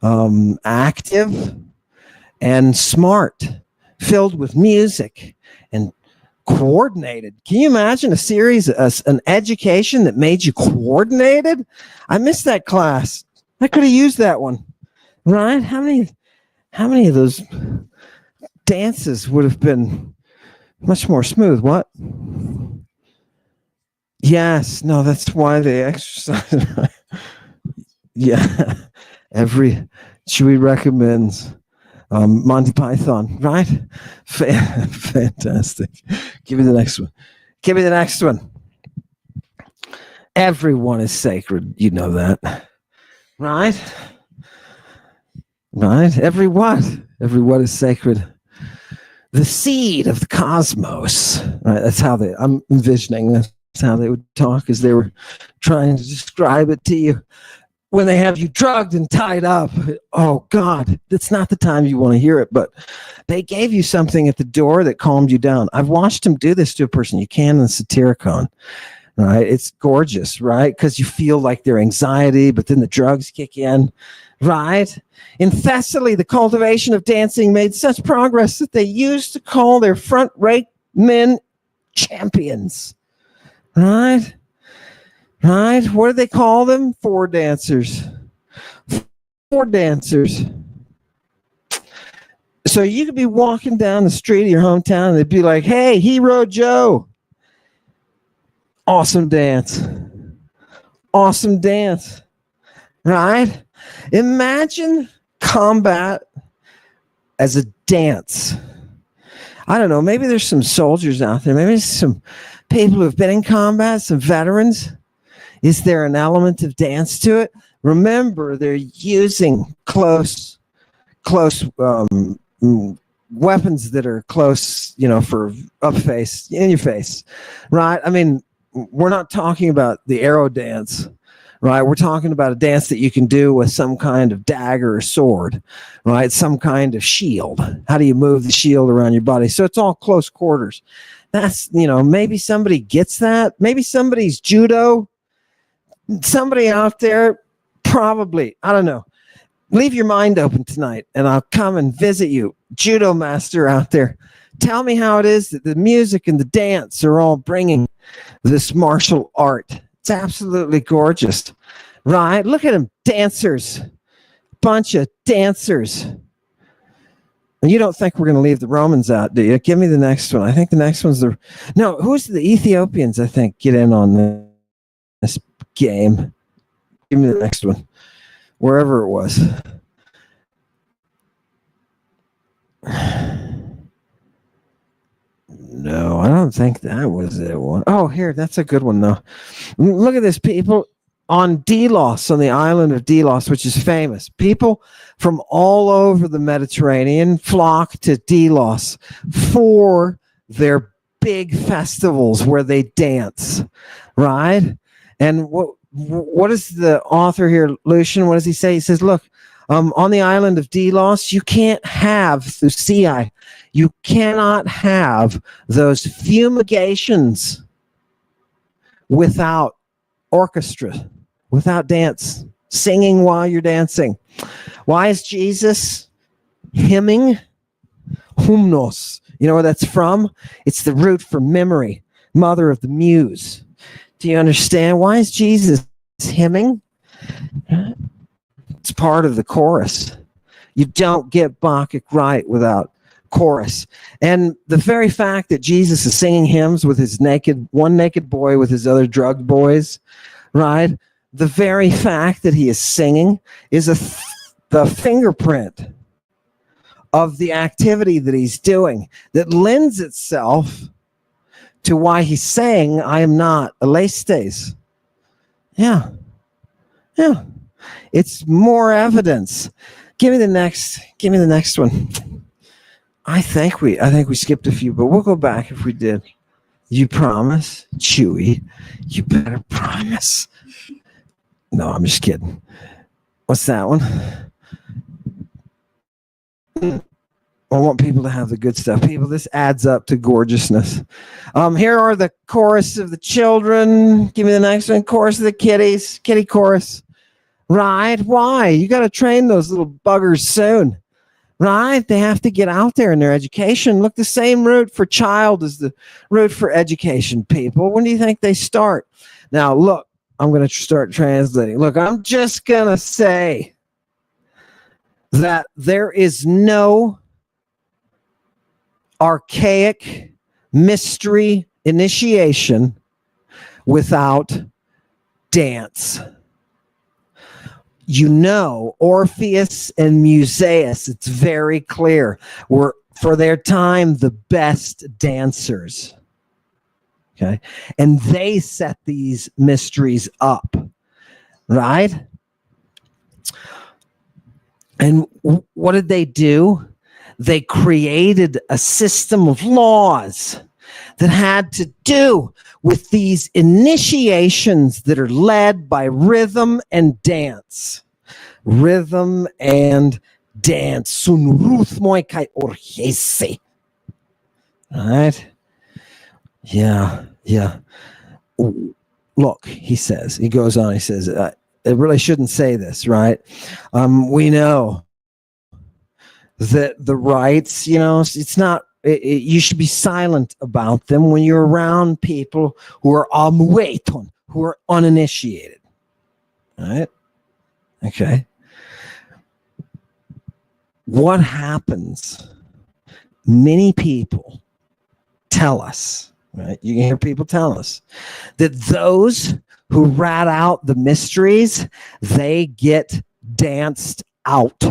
active, and smart, filled with music and coordinated. Can you imagine a series, an education that made you coordinated? I missed that class. I could have used that one. Right? How many of those dances would have been much more smooth? What? Yes. No, that's why they exercise. Yeah. Chewy recommends Monty Python, right? Fantastic. Give me the next one. Everyone is sacred. You know that. Right? Right? Everyone is sacred. The seed of the cosmos. Right? That's how I'm envisioning that's how they would talk as they were trying to describe it to you. When they have you drugged and tied up, oh God, that's not the time you want to hear it, but they gave you something at the door that calmed you down. I've watched them do this to a person, you can in Satyricon. Right? It's gorgeous, right? Because you feel like their anxiety, but then the drugs kick in. Right? In Thessaly, the cultivation of dancing made such progress that they used to call their front-rank men champions. Right? Right? What do they call them? Four dancers. So you could be walking down the street of your hometown and they'd be like, hey, Hero Joe. Awesome dance. Right? Imagine combat as a dance. I don't know. Maybe there's some soldiers out there. Maybe there's some people who've been in combat, some veterans. Is there an element of dance to it? Remember, they're using close weapons that are close, for up face, in your face, right? I mean, we're not talking about the arrow dance, right? We're talking about a dance that you can do with some kind of dagger or sword, right? Some kind of shield. How do you move the shield around your body? So it's all close quarters. That's, maybe somebody gets that. Maybe somebody's judo. Somebody out there, probably, I don't know. Leave your mind open tonight and I'll come and visit you. Judo master out there. Tell me how it is that the music and the dance are all bringing this martial art. It's absolutely gorgeous, right? Look at them, dancers, bunch of dancers. And you don't think we're going to leave the Romans out, do you? Give me the next one. I think the next one's who's the Ethiopians, I think, get in on this game. Give me the next one. Wherever it was. No, I don't think that was it one. Oh, here, that's a good one, though. Look at this, people. On Delos, on the island of Delos, which is famous. People from all over the Mediterranean flock to Delos for their big festivals where they dance, right? And what is the author here, Lucian? What does he say? He says, look, on the island of Delos, you can't have, through CI, you cannot have those fumigations without orchestra, without dance, singing while you're dancing. Why is Jesus hymning? Humnos. You know where that's from? It's the root for memory, mother of the muse. Do you understand? Why is Jesus hymning? It's part of the chorus. You don't get Bacchic right without chorus. And the very fact that Jesus is singing hymns with his one naked boy with his other drugged boys, right? The very fact that he is singing is the fingerprint of the activity that he's doing that lends itself to why he's saying, I am not Alestes. Yeah. It's more evidence. Give me the next one. I think we skipped a few, but we'll go back if we did. You promise? Chewy, you better promise. No, I'm just kidding. What's that one? I want people to have the good stuff. People, this adds up to gorgeousness. Here are the chorus of the children. Give me the next one. Chorus of the kitties. Kitty chorus. Right? Why? You got to train those little buggers soon. Right? They have to get out there in their education. Look, the same root for child is the root for education, people. When do you think they start? Now, look, I'm going to start translating. Look, I'm just going to say that there is no archaic mystery initiation without dance. You know, Orpheus and Musaeus, it's very clear, were for their time the best dancers. Okay. And they set these mysteries up, right? And what did they do? They created a system of laws that had to do with these initiations that are led by rhythm and dance. Rhythm and dance. Sun rhythmoi kai orchese. Right? Yeah. Look, he goes on, he says, it really shouldn't say this, right? We know that the rites, it's not, you should be silent about them when you're around people who are amueton, who are uninitiated. All right? Okay. What happens? Many people tell us, right? You can hear people tell us that those who rat out the mysteries, they get danced out.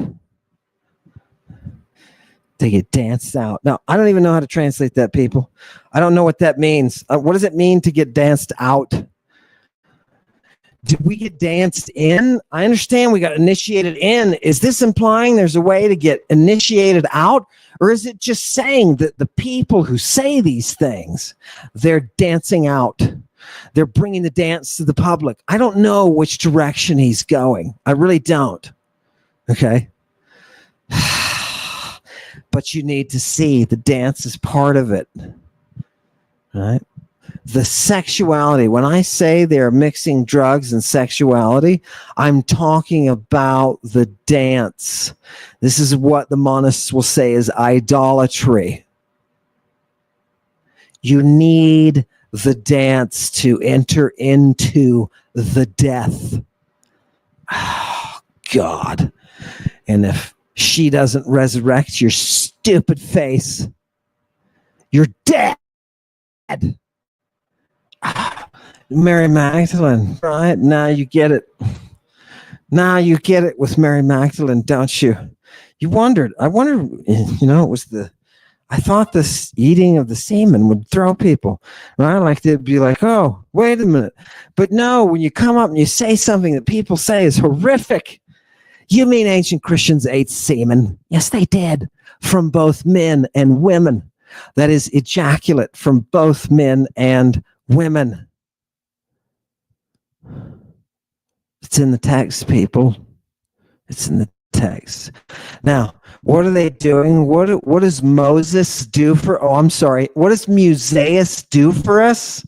They get danced out. Now, I don't even know how to translate that, people. I don't know what that means. What does it mean to get danced out? Did we get danced in? I understand we got initiated in. Is this implying there's a way to get initiated out? Or is it just saying that the people who say these things, they're dancing out? They're bringing the dance to the public. I don't know which direction he's going. I really don't. Okay? But you need to see the dance is part of it. Right? The sexuality, when I say they're mixing drugs and sexuality, I'm talking about the dance. This is what the Monists will say is idolatry. You need the dance to enter into the death. Oh, God. And if she doesn't resurrect your stupid face, you're dead. Mary Magdalene, right? Now you get it. Now you get it with Mary Magdalene, don't you? I wonder, it was I thought this eating of the semen would throw people, right? Like they'd be like, oh, wait a minute. But no, when you come up and you say something that people say is horrific, you mean ancient Christians ate semen? Yes, they did, from both men and women. That is ejaculate from both men and women. It's in the text, people. It's in the text. Now, what are they doing? What does Moses do what does Musaeus do for us?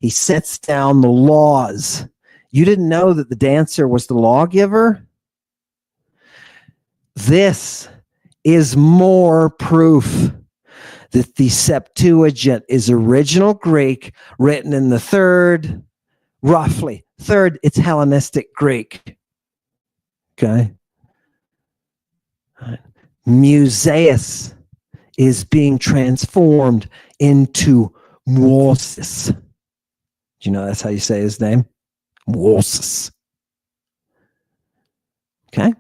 He sets down the laws. You didn't know that the dancer was the lawgiver? This is more proof that the Septuagint is original Greek, written in the roughly third, it's Hellenistic Greek. Okay. Musaeus is being transformed into Moses. Do you know that's how you say his name? Moses. Okay.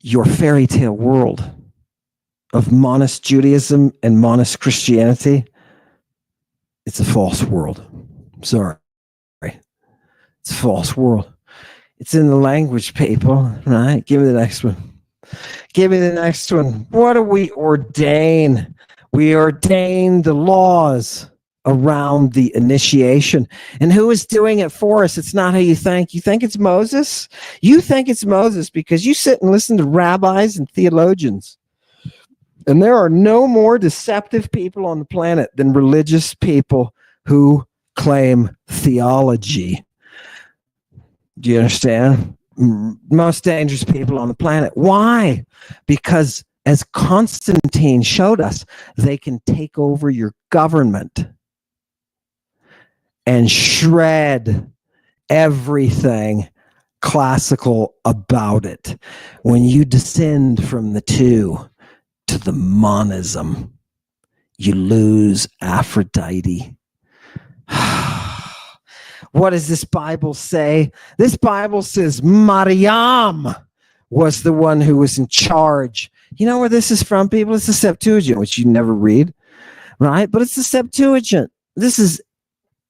Your fairy tale world of monist Judaism and monist Christianity, it's a false world. Sorry. It's a false world. It's in the language, people, right? Give me the next one. Give me the next one. What do we ordain? We ordain the laws around the initiation. And who is doing it for us? It's not how you think. You think it's Moses? You think it's Moses because you sit and listen to rabbis and theologians. And there are no more deceptive people on the planet than religious people who claim theology. Do you understand? Most dangerous people on the planet. Why? Because as Constantine showed us, they can take over your government and shred everything classical about it. When you descend from the two to the monism, you lose Aphrodite. What does this Bible say? This Bible says Mariam was the one who was in charge. You know where this is from, people? It's the Septuagint, which you never read, right? But it's the Septuagint. This is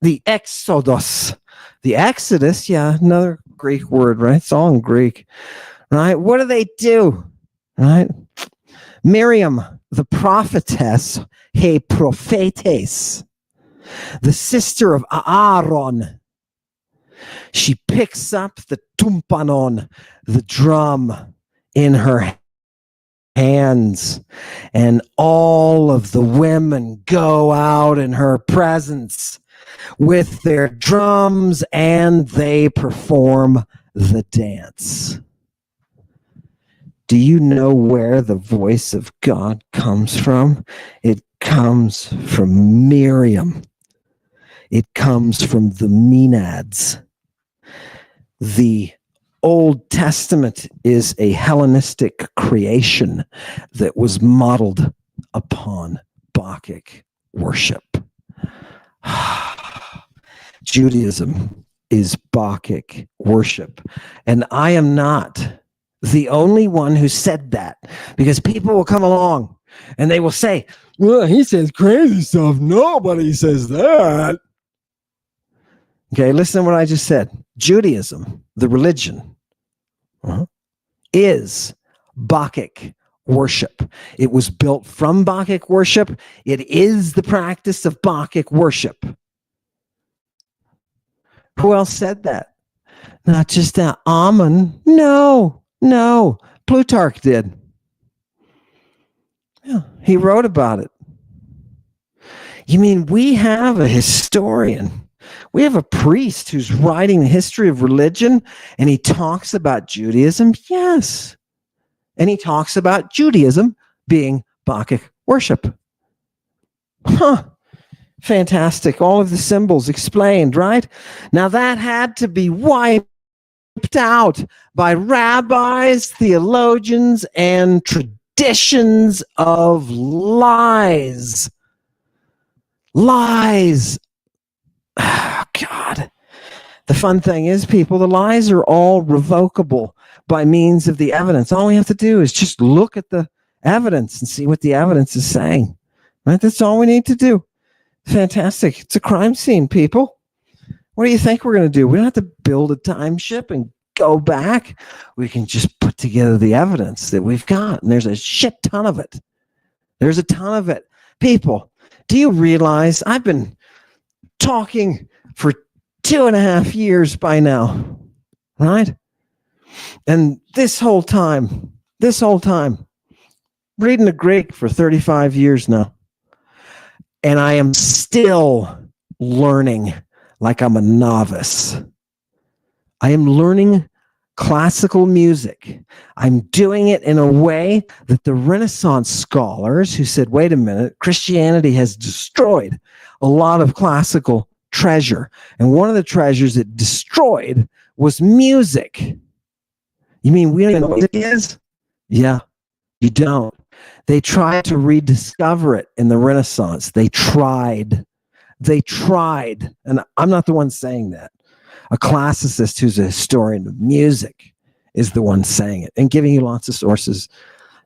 the Exodus. The Exodus, yeah, another Greek word, right? It's all in Greek, right? What do? Right? Miriam, the prophetess, he prophetes, the sister of Aaron. She picks up the tumpanon, the drum, in her hands, and all of the women go out in her presence with their drums and they perform the dance. Do you know where the voice of God comes from? It comes from Miriam. It comes from the Maenads. The Old Testament is a Hellenistic creation that was modeled upon Bacchic worship. Judaism is Bacchic worship. And I am not the only one who said that, because people will come along and they will say, well, he says crazy stuff. Nobody says that. Okay, listen to what I just said. Judaism, the religion, is Bacchic worship. It was built from Bacchic worship. It is the practice of Bacchic worship. Who else said that? Not just that. Ammon. No. Plutarch did. Yeah, he wrote about it. You mean we have a historian? We have a priest who's writing the history of religion, and he talks about Judaism? Yes. And he talks about Judaism being Bacchic worship. Fantastic. All of the symbols explained, right? Now that had to be wiped out by rabbis, theologians, and traditions of lies. Lies. Oh, God. The fun thing is, people, the lies are all revocable by means of the evidence. All we have to do is just look at the evidence and see what the evidence is saying. Right? That's all we need to do. Fantastic. It's a crime scene, people. What do you think we're going to do? We don't have to build a time ship and go back. We can just put together the evidence that we've got, and there's a shit ton of it. There's a ton of it. People, do you realize I've been talking for 2.5 years by now, right? And this whole time, reading the Greek for 35 years now, and I am still learning like I'm a novice. I am learning classical music. I'm doing it in a way that the Renaissance scholars who said, wait a minute, Christianity has destroyed a lot of classical treasure. And one of the treasures it destroyed was music. You mean we don't even know what music is? Yeah, you don't. They tried to rediscover it in the Renaissance. They tried. And I'm not the one saying that. A classicist who's a historian of music is the one saying it and giving you lots of sources,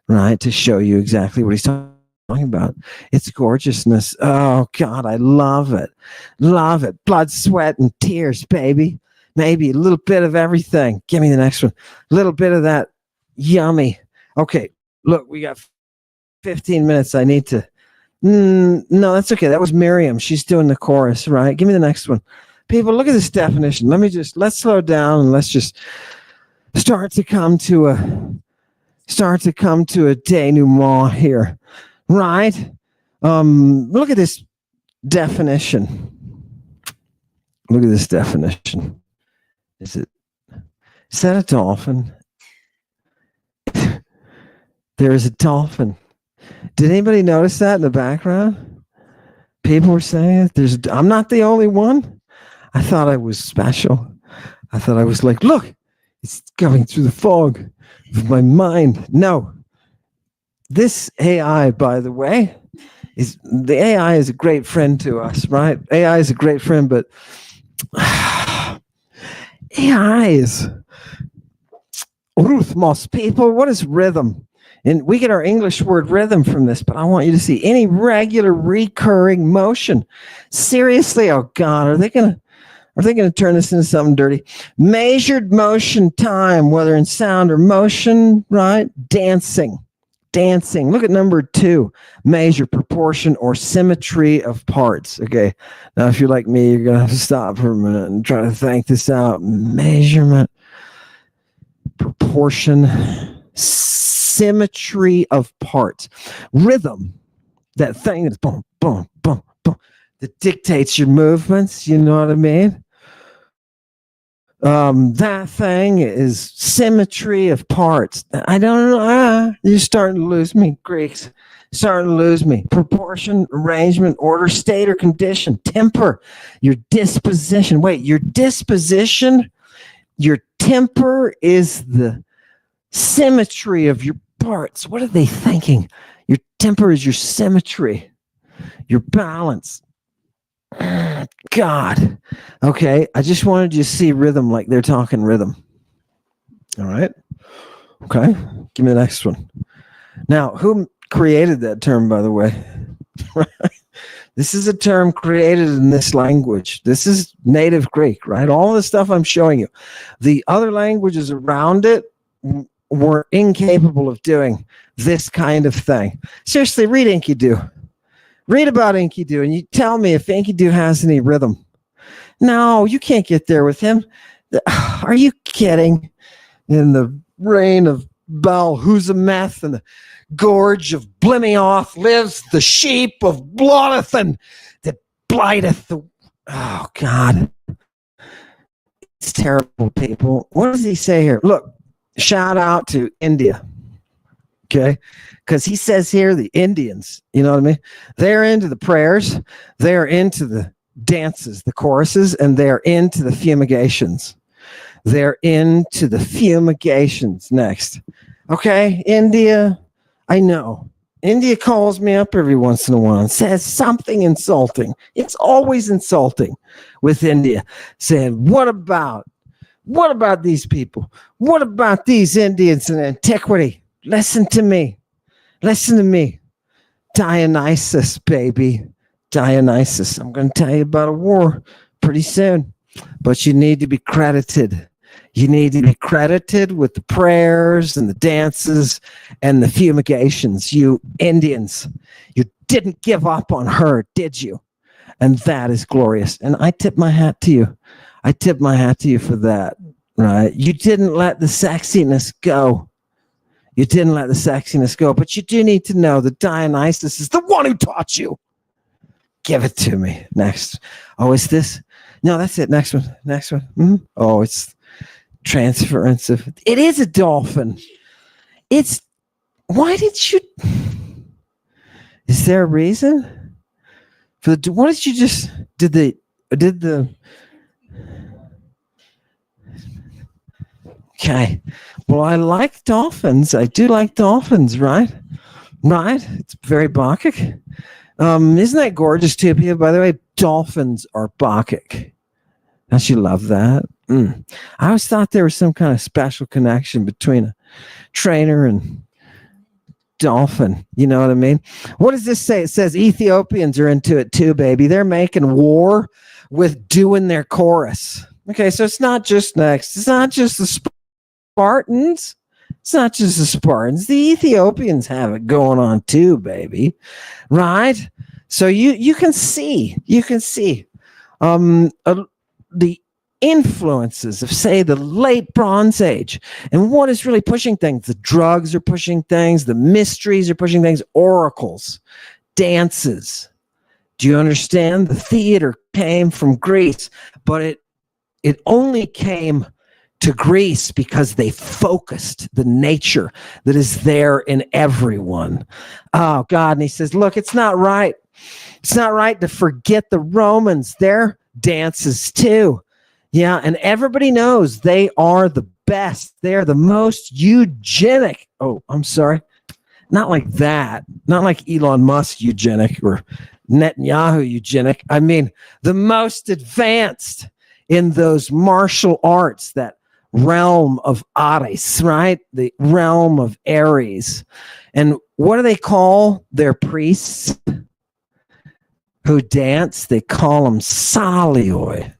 right, to show you exactly what he's talking about. It's gorgeousness. Oh, God, I love it. Love it. Blood, sweat, and tears, baby. Maybe a little bit of everything. Give me the next one. A little bit of that yummy. Okay, look, we got 15 minutes. I need to. No, that's okay. That was Miriam. She's doing the chorus, right? Give me the next one. People, look at this definition. Let's slow down and let's just start to come to a denouement here, right? Look at this definition. Look at this definition. Is that a dolphin? There is a dolphin. Did anybody notice that in the background? People were saying it. I'm not the only one. I thought I was special. I thought I was like, look, it's going through the fog of my mind. No. This AI, by the way, is a great friend to us, right? AI is a great friend, but AI is rhythmos, people. What is rhythm? And we get our English word rhythm from this, but I want you to see any regular recurring motion. Seriously, oh God, are they gonna turn this into something dirty? Measured motion time, whether in sound or motion, right? Dancing. Look at number 2. Measure, proportion, or symmetry of parts. Okay. Now, if you're like me, you're going to have to stop for a minute and try to think this out. Measurement, proportion, symmetry of parts. Rhythm, that thing that's boom, boom, boom, boom, that dictates your movements. You know what I mean? That thing is symmetry of parts. I don't know. You're starting to lose me, Greeks. Starting to lose me. Proportion, arrangement, order, state, or condition. Temper, your disposition. Wait, your disposition, your temper is the symmetry of your parts. What are they thinking? Your temper is your symmetry, your balance. God. Okay, I just wanted you to see rhythm like they're talking rhythm. All right. Okay, give me the next one. Now, who created that term, by the way? This is a term created in this language. This is native Greek, right? All the stuff I'm showing you. The other languages around it were incapable of doing this kind of thing. Seriously, read Enkidu. Read about Enkidu, and you tell me if Enkidu has any rhythm. No, you can't get there with him. Are you kidding? In the reign of Baal Huzameth and the gorge of Blimioth lives the sheep of Blodathan that blighteth the... Oh, God. It's terrible, people. What does he say here? Look, shout out to India. Okay? Because he says here, the Indians, you know what I mean? They're into the prayers, they're into the dances, the choruses, and they're into the fumigations. They're into the fumigations next. Okay, India, I know. India calls me up every once in a while and says something insulting. It's always insulting with India. Saying, what about these people? What about these Indians in antiquity? Listen to me. Listen to me. Dionysus, baby. Dionysus. I'm going to tell you about a war pretty soon. But you need to be credited. You need to be credited with the prayers and the dances and the fumigations. You Indians, you didn't give up on her, did you? And that is glorious. And I tip my hat to you. I tip my hat to you for that, right? You didn't let the sexiness go. You didn't let the sexiness go, but you do need to know that Dionysus is the one who taught you. Give it to me. Next. Oh, it's this? No, that's it. Next one. Next one. Oh, it's transference of, it is a dolphin. It's, why did you, is there a reason for the, what did you just, did the, okay. Well, I like dolphins. I do like dolphins, right? Right? It's very Bacchic. Isn't that gorgeous too, people? By the way, dolphins are Bacchic. Don't you love that? I always thought there was some kind of special connection between a trainer and dolphin. You know what I mean? What does this say? It says Ethiopians are into it too, baby. They're making war with doing their chorus. Okay, so it's not just next. It's not just the Spartans. It's not just the Spartans. The Ethiopians have it going on too, baby. Right? So you can see the influences of, say, the late Bronze Age. And what is really pushing things? The drugs are pushing things. The mysteries are pushing things. Oracles, dances. Do you understand? The theater came from Greece, but it only came to Greece because they focused the nature that is there in everyone. Oh, God. And he says, look, it's not right. It's not right to forget the Romans, their dances too. Yeah, and everybody knows they are the best. They're the most eugenic. Oh, I'm sorry. Not like that. Not like Elon Musk eugenic or Netanyahu eugenic. I mean, the most advanced in those martial arts, that realm of Ares, right? The realm of Ares. And what do they call their priests who dance? They call them Salioi.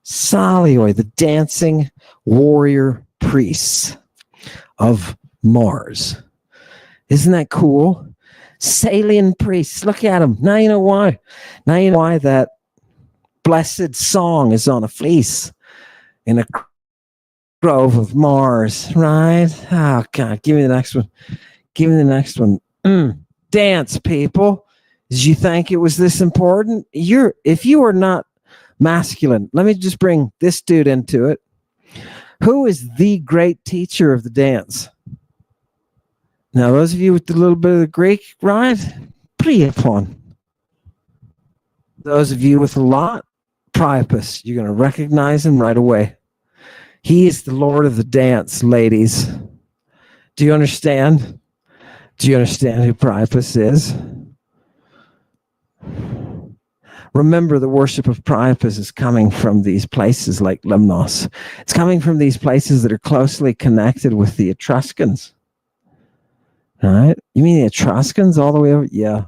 Salioi, the dancing warrior priests of Mars. Isn't that cool? Salian priests. Look at them. Now you know why. Now you know why that blessed song is on a fleece in a grove of Mars, right? Oh, God. Give me the next one. Give me the next one. Dance, people. Did you think it was this important? If you are not masculine, let me just bring this dude into it. Who is the great teacher of the dance? Now, those of you with a little bit of the Greek, right? Priapus. Those of you with a lot, Priapus. You're going to recognize him right away. He is the Lord of the dance, ladies. Do you understand? Do you understand who Priapus is? Remember, the worship of Priapus is coming from these places like Lemnos. It's coming from these places that are closely connected with the Etruscans. All right? You mean the Etruscans all the way over? Yeah.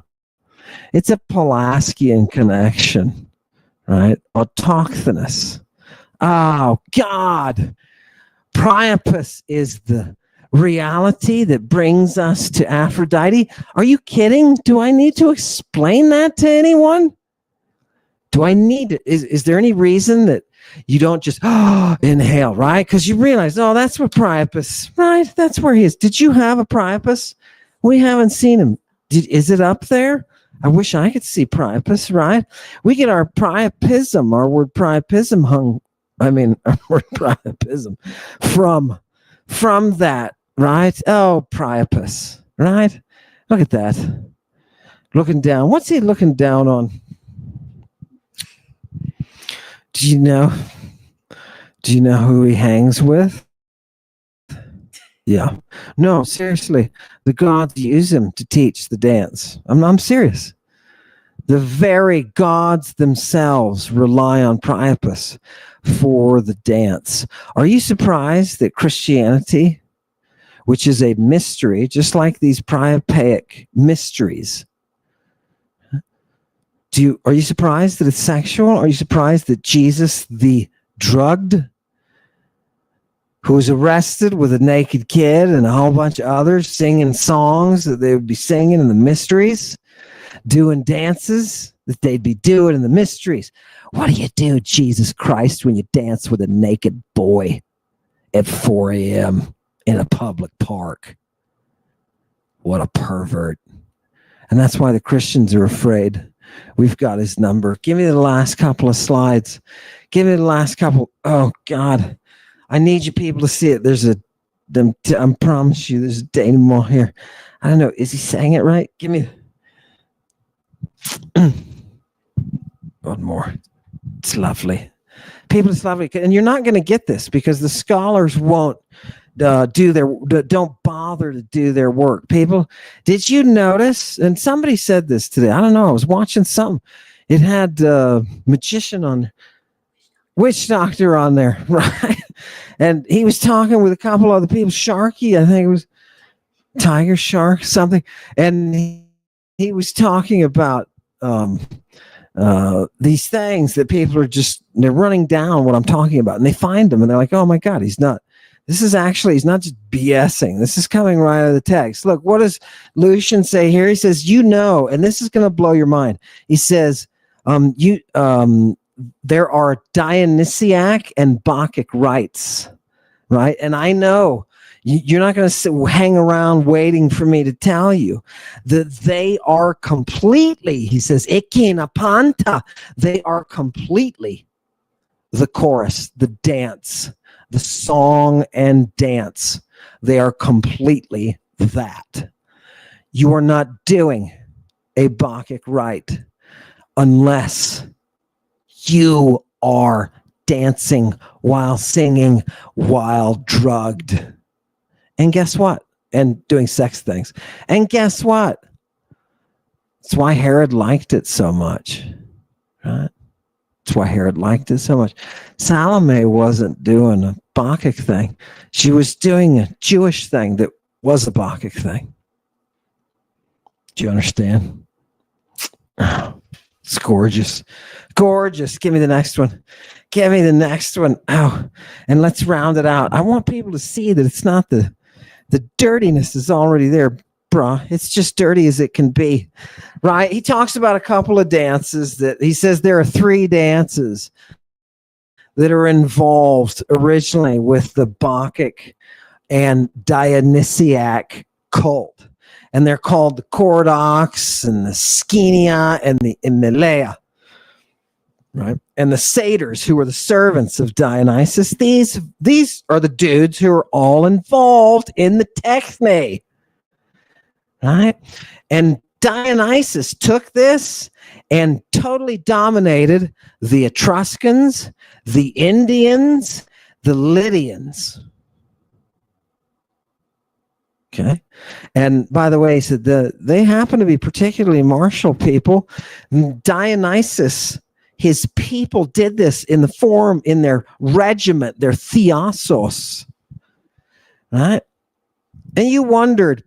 It's a Pelasgian connection, right? Autochthonous. Oh, God. Priapus is the reality that brings us to Aphrodite. Are you kidding? Do I need to explain that to anyone? Do I need it? Is there any reason that you don't just inhale, right? Because you realize, oh, that's where Priapus, right? That's where he is. Did you have a Priapus? We haven't seen him. Is it up there? I wish I could see Priapus, right? We get our priapism, our word priapism our word priapism from that, right? Oh, Priapus, right? Look at that. Looking down. What's he looking down on? Do you know who he hangs with? Yeah. No, seriously. The gods use him to teach the dance. I'm serious. The very gods themselves rely on Priapus for the dance. Are you surprised that Christianity, which is a mystery, just like these Priapaic mysteries, are you surprised that it's sexual? Are you surprised that Jesus, the drugged, who was arrested with a naked kid and a whole bunch of others singing songs that they would be singing in the mysteries, doing dances that they'd be doing in the mysteries? What do you do, Jesus Christ, when you dance with a naked boy at 4 a.m. in a public park? What a pervert. And that's why the Christians are afraid. We've got his number. Give me the last couple of slides. Give me the last couple. Oh, God. I need you people to see it. I promise you, there's a denouement here. I don't know. Is he saying it right? Give me one more. It's lovely. People, it's lovely. And you're not going to get this because the scholars won't don't bother to do their work. People, did you notice? And somebody said this today. I don't know. I was watching something. It had magician on, witch doctor on there, right? And he was talking with a couple other people. Sharky, I think it was Tiger Shark, something. And he was talking about these things that people are they're running down what I'm talking about. And they find them and they're like, oh my God, he's not just BSing. This is coming right out of the text. Look, what does Lucian say here? He says, and this is going to blow your mind. He says, there are Dionysiac and Bacchic rites, right? And I know you're not going to hang around waiting for me to tell you that they are completely, he says, ekinapanta, they are completely the chorus, the dance, the song and dance. They are completely that. You are not doing a Bacchic rite unless you are dancing while singing, while drugged. And guess what? And doing sex things. And guess what? That's why Herod liked it so much. Right? That's why Herod liked it so much. Salome wasn't doing a Bacchic thing. She was doing a Jewish thing that was a Bacchic thing. Do you understand? Oh, it's gorgeous. Gorgeous. Give me the next one. Give me the next one. Oh, and let's round it out. I want people to see that it's not the dirtiness is already there, bruh. It's just dirty as it can be, right? He talks about a couple of dances that he says there are 3 dances that are involved originally with the Bacchic and Dionysiac cult. And they're called the Cordox and the Scinia and the Emelea, right? And the satyrs, who were the servants of Dionysus, these are the dudes who are all involved in the techne, right? And Dionysus took this and totally dominated the Etruscans, the Indians, the Lydians. Okay. And by the way, he said they happen to be particularly martial people. Dionysus, his people did this in their regiment, their theosos. Right? And you wondered,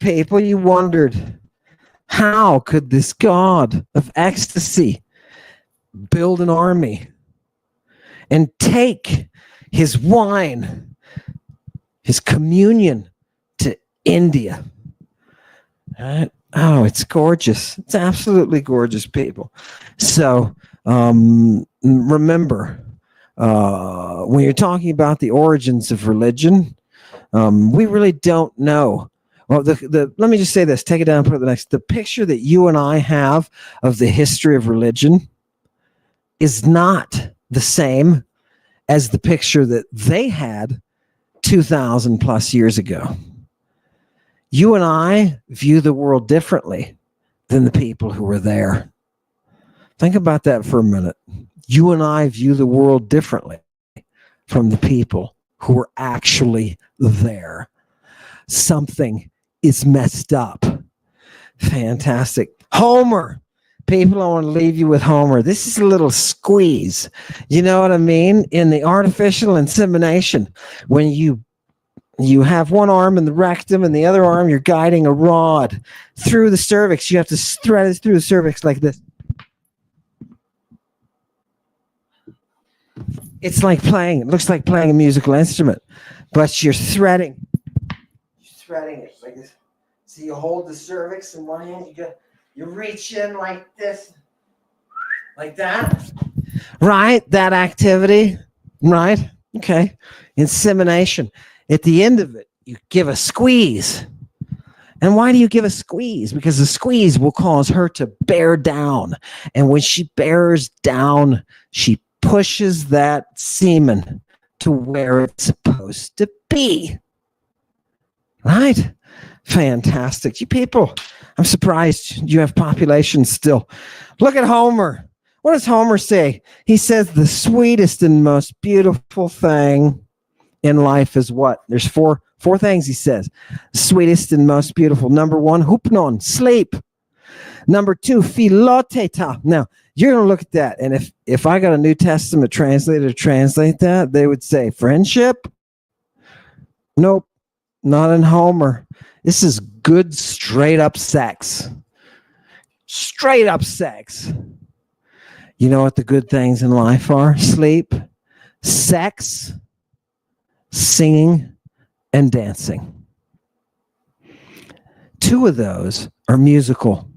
how could this god of ecstasy build an army and take his wine, his communion to India? Right? Oh, it's gorgeous. It's absolutely gorgeous, people. So remember, when you're talking about the origins of religion, we really don't know. Well, let me just say this. Take it down and put it the next. The picture that you and I have of the history of religion is not the same as the picture that they had 2,000 plus years ago. You and I view the world differently than the people who were there. Think about that for a minute. You and I view the world differently from the people who were actually there. Something is messed up. Fantastic. Homer. People, I want to leave you with Homer. This is a little squeeze. You know what I mean? In the artificial insemination, when you have one arm in the rectum and the other arm, you're guiding a rod through the cervix. You have to thread it through the cervix like this. It looks like playing a musical instrument, but you're threading it like this. So you hold the cervix in one hand, you reach in like this, like that, right? That activity, right? Okay. Insemination. At the end of it, you give a squeeze. And why do you give a squeeze? Because the squeeze will cause her to bear down. And when she bears down, she pushes that semen to where it's supposed to be. Right? Fantastic. You people, I'm surprised you have populations still. Look at Homer. What does Homer say? He says the sweetest and most beautiful thing in life is what? There's four things he says. Sweetest and most beautiful. Number one, hupnon, sleep. Number two, philoteta. Now, you're going to look at that, and if I got a New Testament translator to translate that, they would say friendship? Nope, not in Homer. This is good, straight-up sex. Straight-up sex. You know what the good things in life are? Sleep, sex, singing, and dancing. Two of those are musical.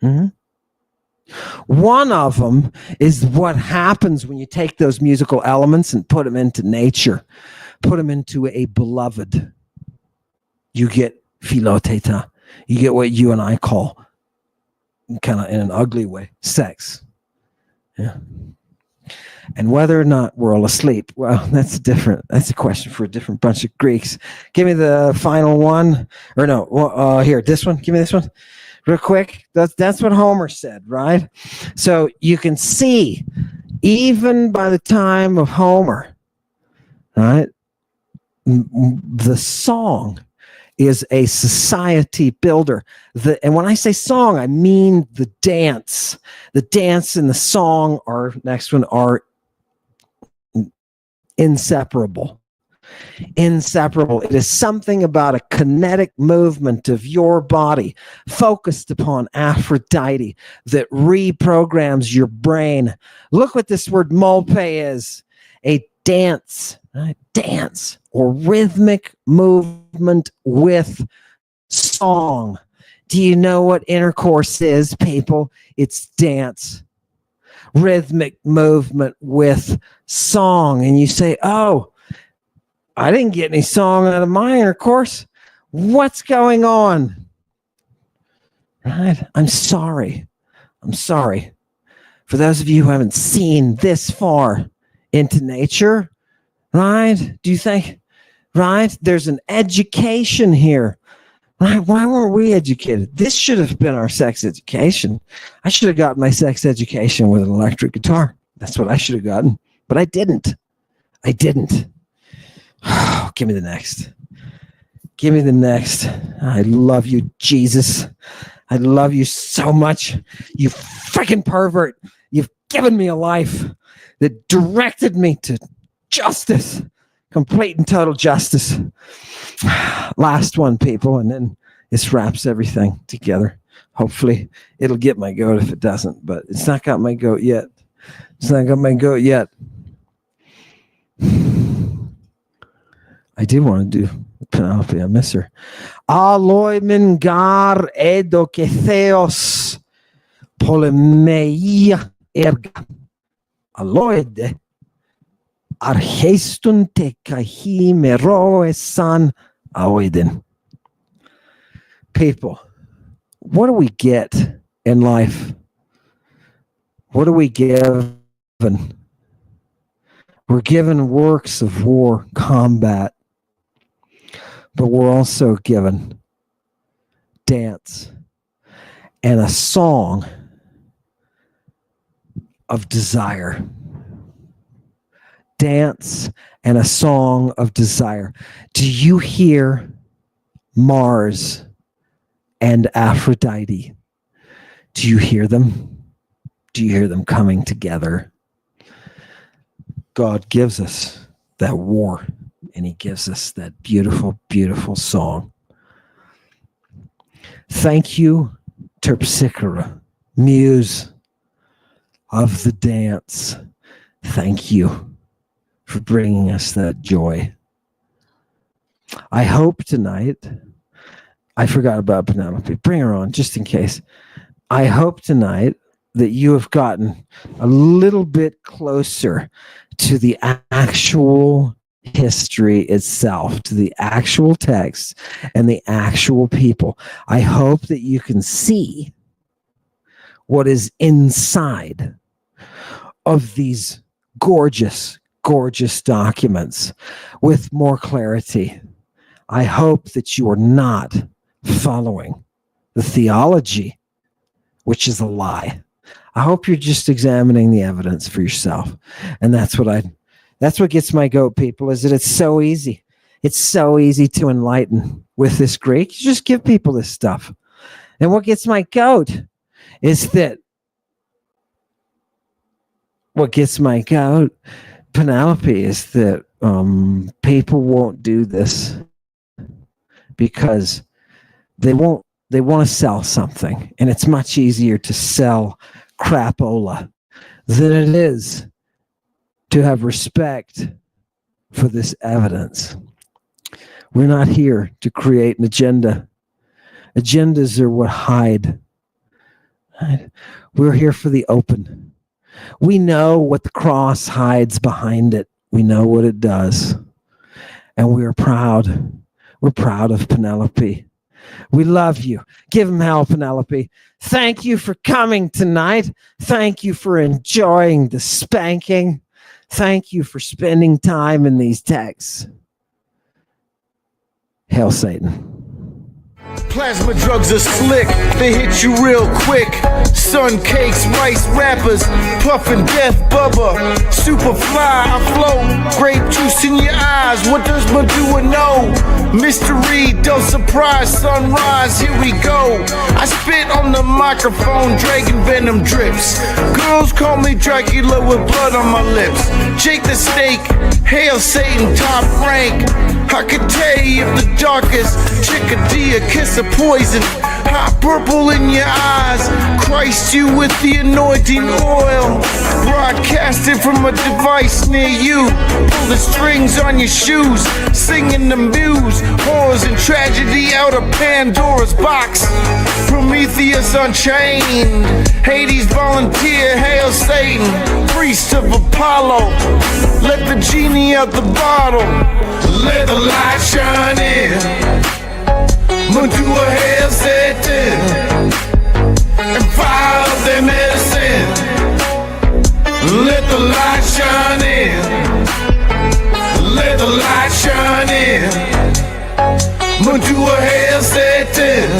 Mm-hmm. One of them is what happens when you take those musical elements and put them into nature, put them into a beloved. You get philoteta. You get what you and I call, kind of in an ugly way, sex. Yeah. And whether or not we're all asleep, well, that's a question for a different bunch of Greeks. Give me the final one. Or no, here, this one. Give me this one. Real quick, that's what Homer said, right? So you can see, even by the time of Homer, right, the song is a society builder. And when I say song, I mean the dance. The dance and the song are next one are inseparable. Inseparable. It is something about a kinetic movement of your body focused upon Aphrodite that reprograms your brain. Look what this word molpe is. A dance, right? Dance or rhythmic movement with song. Do you know what intercourse is, people? It's dance. Rhythmic movement with song. And you say, oh, I didn't get any song out of my intercourse. What's going on? Right? I'm sorry. For those of you who haven't seen this far into nature, right? Do you think, right? There's an education here. Right? Why weren't we educated? This should have been our sex education. I should have gotten my sex education with an electric guitar. That's what I should have gotten. But I didn't. Give me the next. Give me the next. I love you, Jesus. I love you so much. You freaking pervert. You've given me a life that directed me to justice. Complete and total justice. Last one, people, and then this wraps everything together. Hopefully, it'll get my goat if it doesn't, but it's not got my goat yet. I do want to do Penelope. I miss her. Aloi mingar edo ke theos polemeia erga. Aloide archestun te kahi mero san aoiden. People, what do we get in life? What are we given? We're given works of war, combat. But we're also given dance and a song of desire. Dance and a song of desire. Do you hear Mars and Aphrodite? Do you hear them? Do you hear them coming together? God gives us that war. And he gives us that beautiful, beautiful song. Thank you, Terpsichore, muse of the dance. Thank you for bringing us that joy. I hope tonight, I forgot about Penelope. Bring her on, just in case. I hope tonight that you have gotten a little bit closer to the actual history itself, to the actual text and the actual people. I hope that you can see what is inside of these gorgeous, gorgeous documents with more clarity. I hope that you are not following the theology, which is a lie. I hope you're just examining the evidence for yourself. And that's what gets my goat, people, is that it's so easy. It's so easy to enlighten with this Greek. You just give people this stuff. And what gets my goat is that Penelope, is that people won't do this because they want to sell something, and it's much easier to sell crapola than it is to have respect for this evidence. We're not here to create an agenda. Agendas are what hide. We're here for the open. We know what the cross hides behind it. We know what it does. And we are proud. We're proud of Penelope. We love you. Give him hell, Penelope. Thank you for coming tonight. Thank you for enjoying the spanking. Thank you for spending time in these texts. Hail Satan. Plasma drugs are slick, they hit you real quick. Sun cakes, rice wrappers, puffin' death bubba. Super fly, I flow, grape juice in your eyes. What does Madua know? Mystery, don't surprise, sunrise, here we go. I spit on the microphone, dragon venom drips. Girls call me Dracula with blood on my lips. Jake the Snake, hail Satan, top rank. I could tell you the darkest chickadee, a kiss of poison, hot purple in your eyes. Christ you with the anointing oil, broadcasted from a device near you. Pull the strings on your shoes, singing the muse. Horrors and tragedy out of Pandora's box. Prometheus unchained, Hades volunteer, hail Satan, priest of Apollo. Let the genie out the bottle. Let the light shine in. Madua hail Satan and fire up their medicine. Let the light shine in. Let the light shine in. Madua hail Satan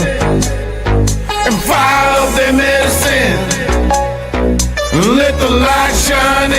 and fire up their medicine. Let the light shine